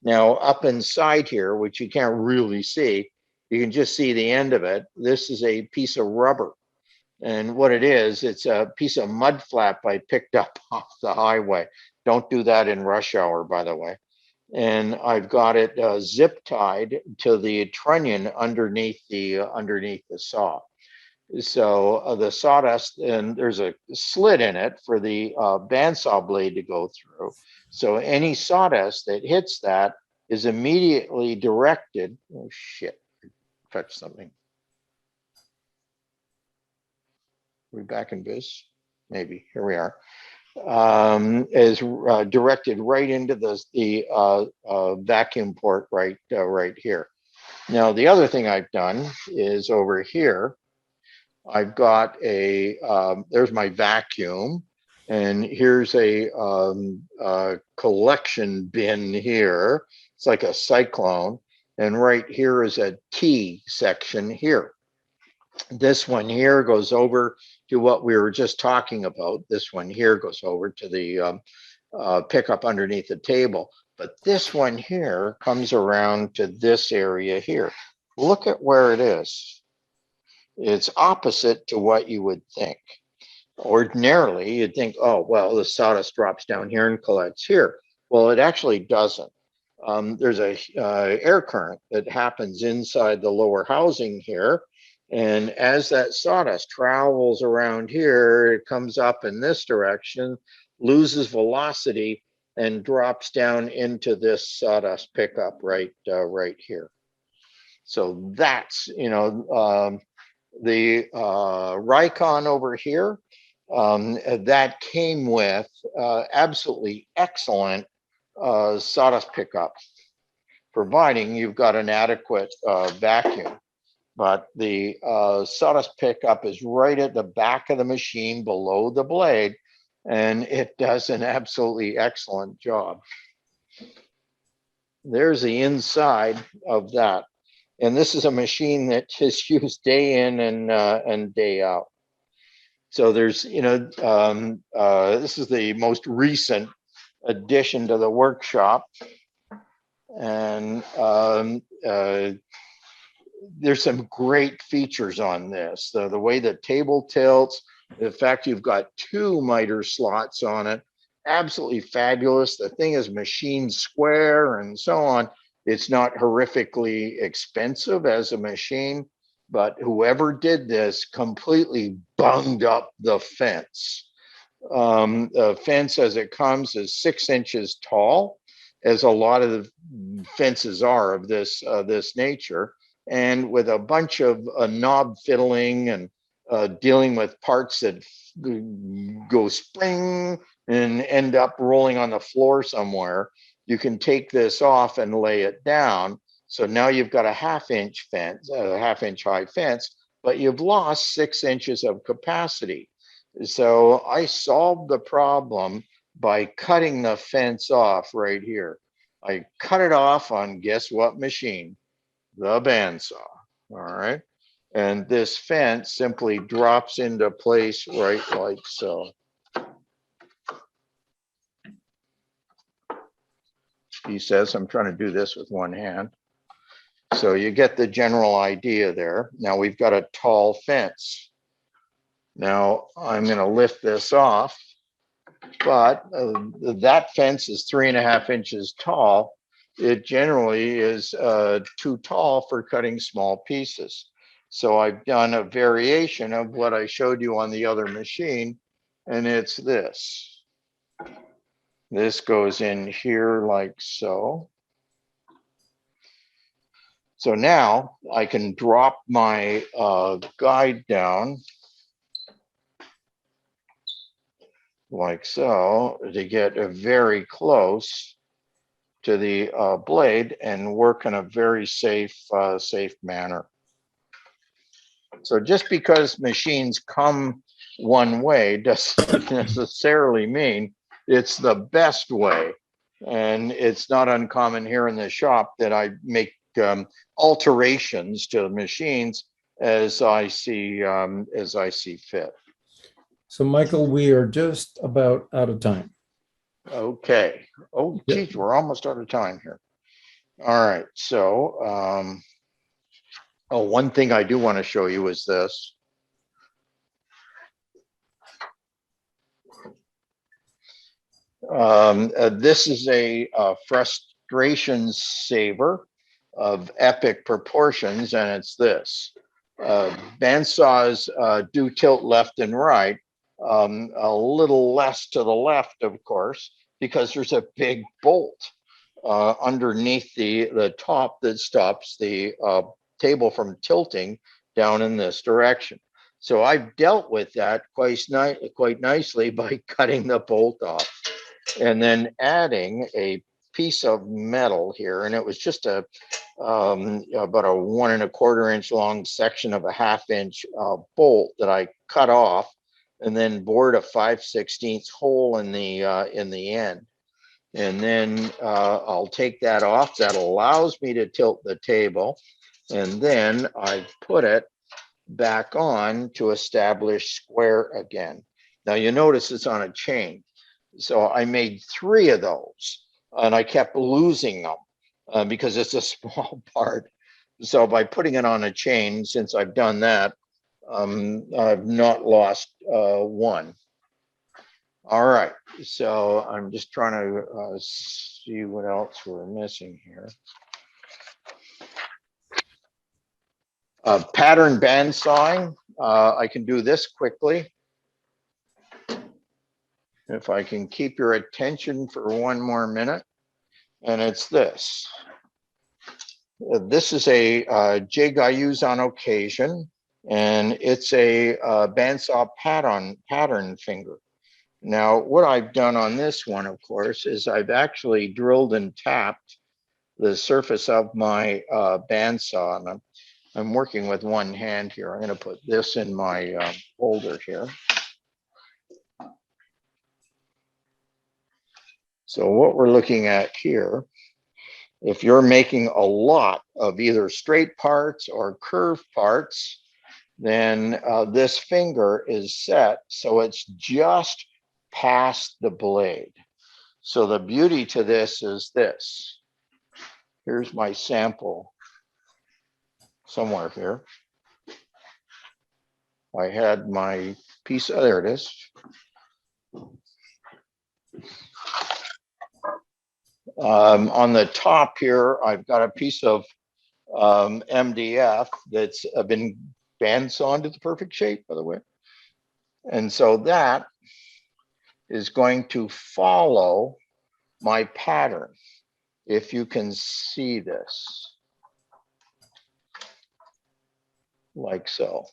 Now up inside here, which you can't really see, you can just see the end of it. This is a piece of rubber. And what it is, it's a piece of mud flap I picked up off the highway. Don't do that in rush hour, by the way. And I've got it zip tied to the trunnion underneath the saw. So the sawdust, and there's a slit in it for the bandsaw blade to go through. So any sawdust that hits that is immediately directed. Oh shit, touched something. We back in biz? Maybe, here we are. Is directed right into the vacuum port right here. Now, the other thing I've done is over here, I've got a, there's my vacuum, and here's a collection bin here. It's like a cyclone. And right here is a T section here. This one here goes over to what we were just talking about. This one here goes over to the pickup underneath the table. But this one here comes around to this area here. Look at where it is. It's opposite to what you would think. Ordinarily, you'd think, oh, well, the sawdust drops down here and collects here. Well, it actually doesn't. There's a air current that happens inside the lower housing here. And as that sawdust travels around here, it comes up in this direction, loses velocity, and drops down into this sawdust pickup right here. So that's, the Rikon over here, that came with absolutely excellent sawdust pickup, providing you've got an adequate vacuum. But the sawdust pickup is right at the back of the machine below the blade, and it does an absolutely excellent job. There's the inside of that. And this is a machine that is used day in and day out. So there's, this is the most recent addition to the workshop. And there's some great features on this. The way the table tilts, the fact you've got 2 miter slots on it, absolutely fabulous. The thing is machined square and so on. It's not horrifically expensive as a machine, but whoever did this completely bunged up the fence. The fence as it comes is 6 inches tall, as a lot of the fences are of this nature, and with a bunch of knob fiddling and dealing with parts that go spring and end up rolling on the floor somewhere. You can take this off and lay it down. So now you've got a half-inch fence, a half-inch high fence, but you've lost 6 inches of capacity. So I solved the problem by cutting the fence off right here. I cut it off on guess what machine? The bandsaw. All right. And this fence simply drops into place right like so. He says, I'm trying to do this with one hand. So you get the general idea there. Now we've got a tall fence. Now I'm going to lift this off, but that fence is 3.5 inches tall. It generally is too tall for cutting small pieces. So I've done a variation of what I showed you on the other machine, and it's this. This goes in here like so. So now I can drop my guide down like so to get very close to the blade and work in a very safe manner. So just because machines come one way doesn't necessarily mean it's the best way. And it's not uncommon here in the shop that I make alterations to the machines as I see fit. So Michael, we are just about out of time. Okay. Oh, geez, we're almost out of time here. All right. So, one thing I do want to show you is this. This is a frustration saver of epic proportions, and it's this. Bandsaws do tilt left and right, a little less to the left, of course, because there's a big bolt underneath the top that stops the table from tilting down in this direction. So I've dealt with that quite nicely by cutting the bolt off and then adding a piece of metal here, and it was just about a 1 1/4 inch long section of a 1/2 inch bolt that I cut off, and then bored a 5/16 hole in the end. And then I'll take that off. That allows me to tilt the table, and then I put it back on to establish square again. Now you notice it's on a chain. So I made 3 of those, and I kept losing them because it's a small part. So by putting it on a chain, since I've done that, I've not lost one. All right, so I'm just trying to see what else we're missing here. Pattern bandsawing. I can do this quickly. If I can keep your attention for 1 more minute, and it's this. This is a jig I use on occasion, and it's a bandsaw pattern finger. Now, what I've done on this one, of course, is I've actually drilled and tapped the surface of my bandsaw, and I'm working with one hand here. I'm going to put this in my holder here. So what we're looking at here, if you're making a lot of either straight parts or curved parts, then this finger is set so it's just past the blade. So the beauty to this is this. Here's my sample somewhere here. I had my piece, there it is. On the top here, I've got a piece of MDF that's been bandsawn to the perfect shape, by the way. And so that is going to follow my pattern, if you can see this, like so.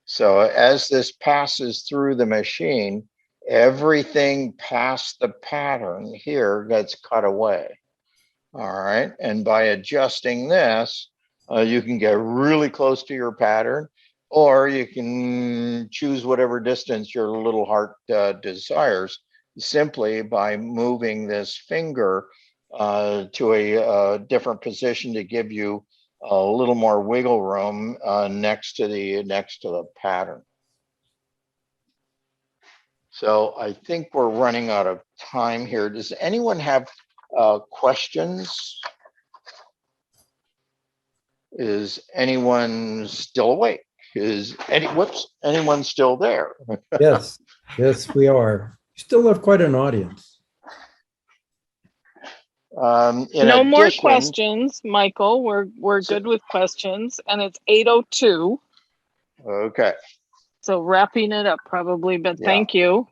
So as this passes through the machine, everything past the pattern here gets cut away. All right, and by adjusting this, you can get really close to your pattern, or you can choose whatever distance your little heart desires, simply by moving this finger to a different position to give you a little more wiggle room next to the pattern. So I think we're running out of time here. Does anyone have questions? Is anyone still awake? Is anyone still there? Yes, yes, we are. Still have quite an audience. No more questions, Michael. We're good with questions, and it's 8:02. Okay. So wrapping it up probably, but Yeah. thank you.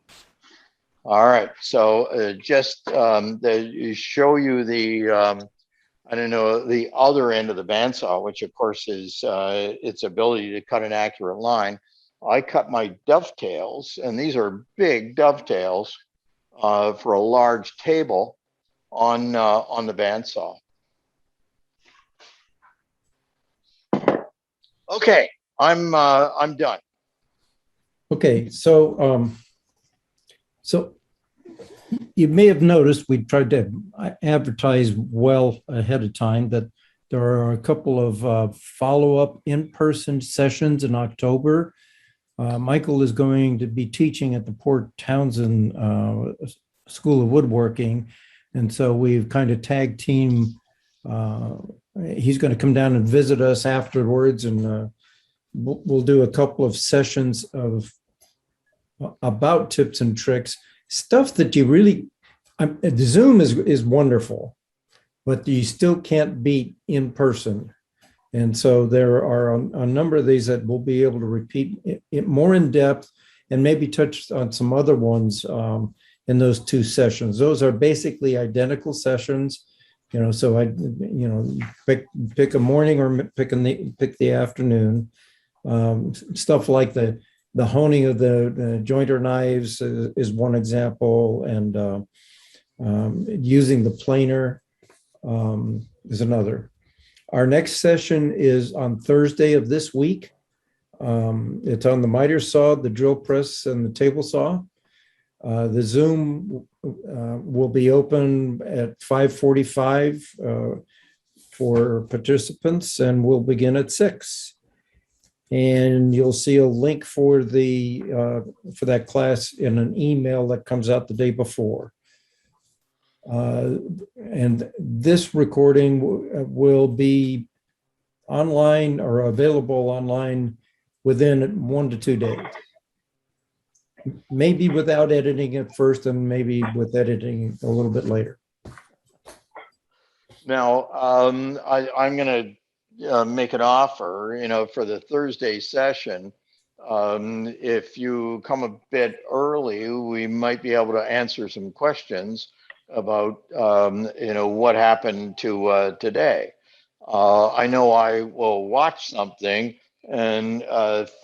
All right. So just to show you the I don't know, the other end of the bandsaw, which of course is its ability to cut an accurate line. I cut my dovetails, and these are big dovetails for a large table on the bandsaw. Okay, I'm done. Okay, so you may have noticed we tried to advertise well ahead of time that there are a couple of follow-up in-person sessions in October. Michael is going to be teaching at the Port Townsend School of Woodworking, and so we've kind of tag team. He's going to come down and visit us afterwards, and we'll do a couple of sessions about tips and tricks, stuff that you really The Zoom is wonderful, but you still can't beat in person. And so there are a number of these that we'll be able to repeat it more in depth and maybe touch on some other ones in those 2 sessions. Those are basically identical sessions, so pick a morning or pick the afternoon. Stuff like the honing of the jointer knives is one example, and using the planer is another. Our next session is on Thursday of this week. It's on the miter saw, the drill press, and the table saw. The Zoom will be open at 5:45 for participants, and we'll begin at 6. And you'll see a link for that class in an email that comes out the day before. And this recording will be online or available online within 1 to 2 days. Maybe without editing at first, and maybe with editing a little bit later. Now, I'm going to make an offer, for the Thursday session. If you come a bit early, we might be able to answer some questions about, what happened to today. I know I will watch something and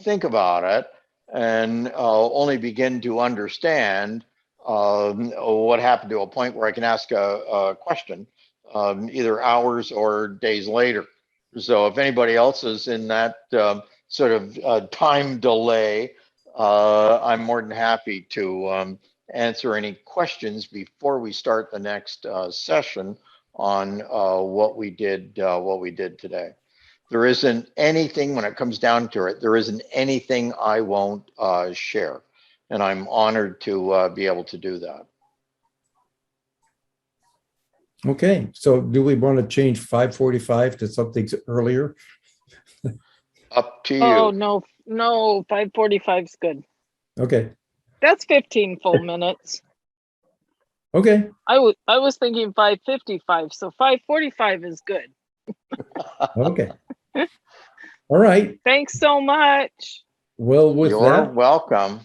think about it, and only begin to understand what happened to a point where I can ask a question either hours or days later. So if anybody else is in that sort of time delay, I'm more than happy to answer any questions before we start the next session on what we did today. There isn't anything, when it comes down to it, there isn't anything I won't share. And I'm honored to be able to do that. Okay, so do we want to change 5:45 to something earlier? Up to you. Oh, no, 5:45 is good. Okay. That's 15 full minutes. Okay. I was thinking 5:55, so 5:45 is good. Okay. All right. Thanks so much. Well, with You're that, welcome.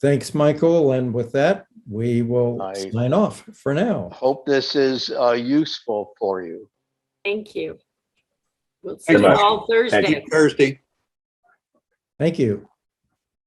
thanks, Michael. And with that, we will I sign off for now. hope this is useful for you. Thank you. We'll see Thank you you. all Thursday. Thursday. Thank you.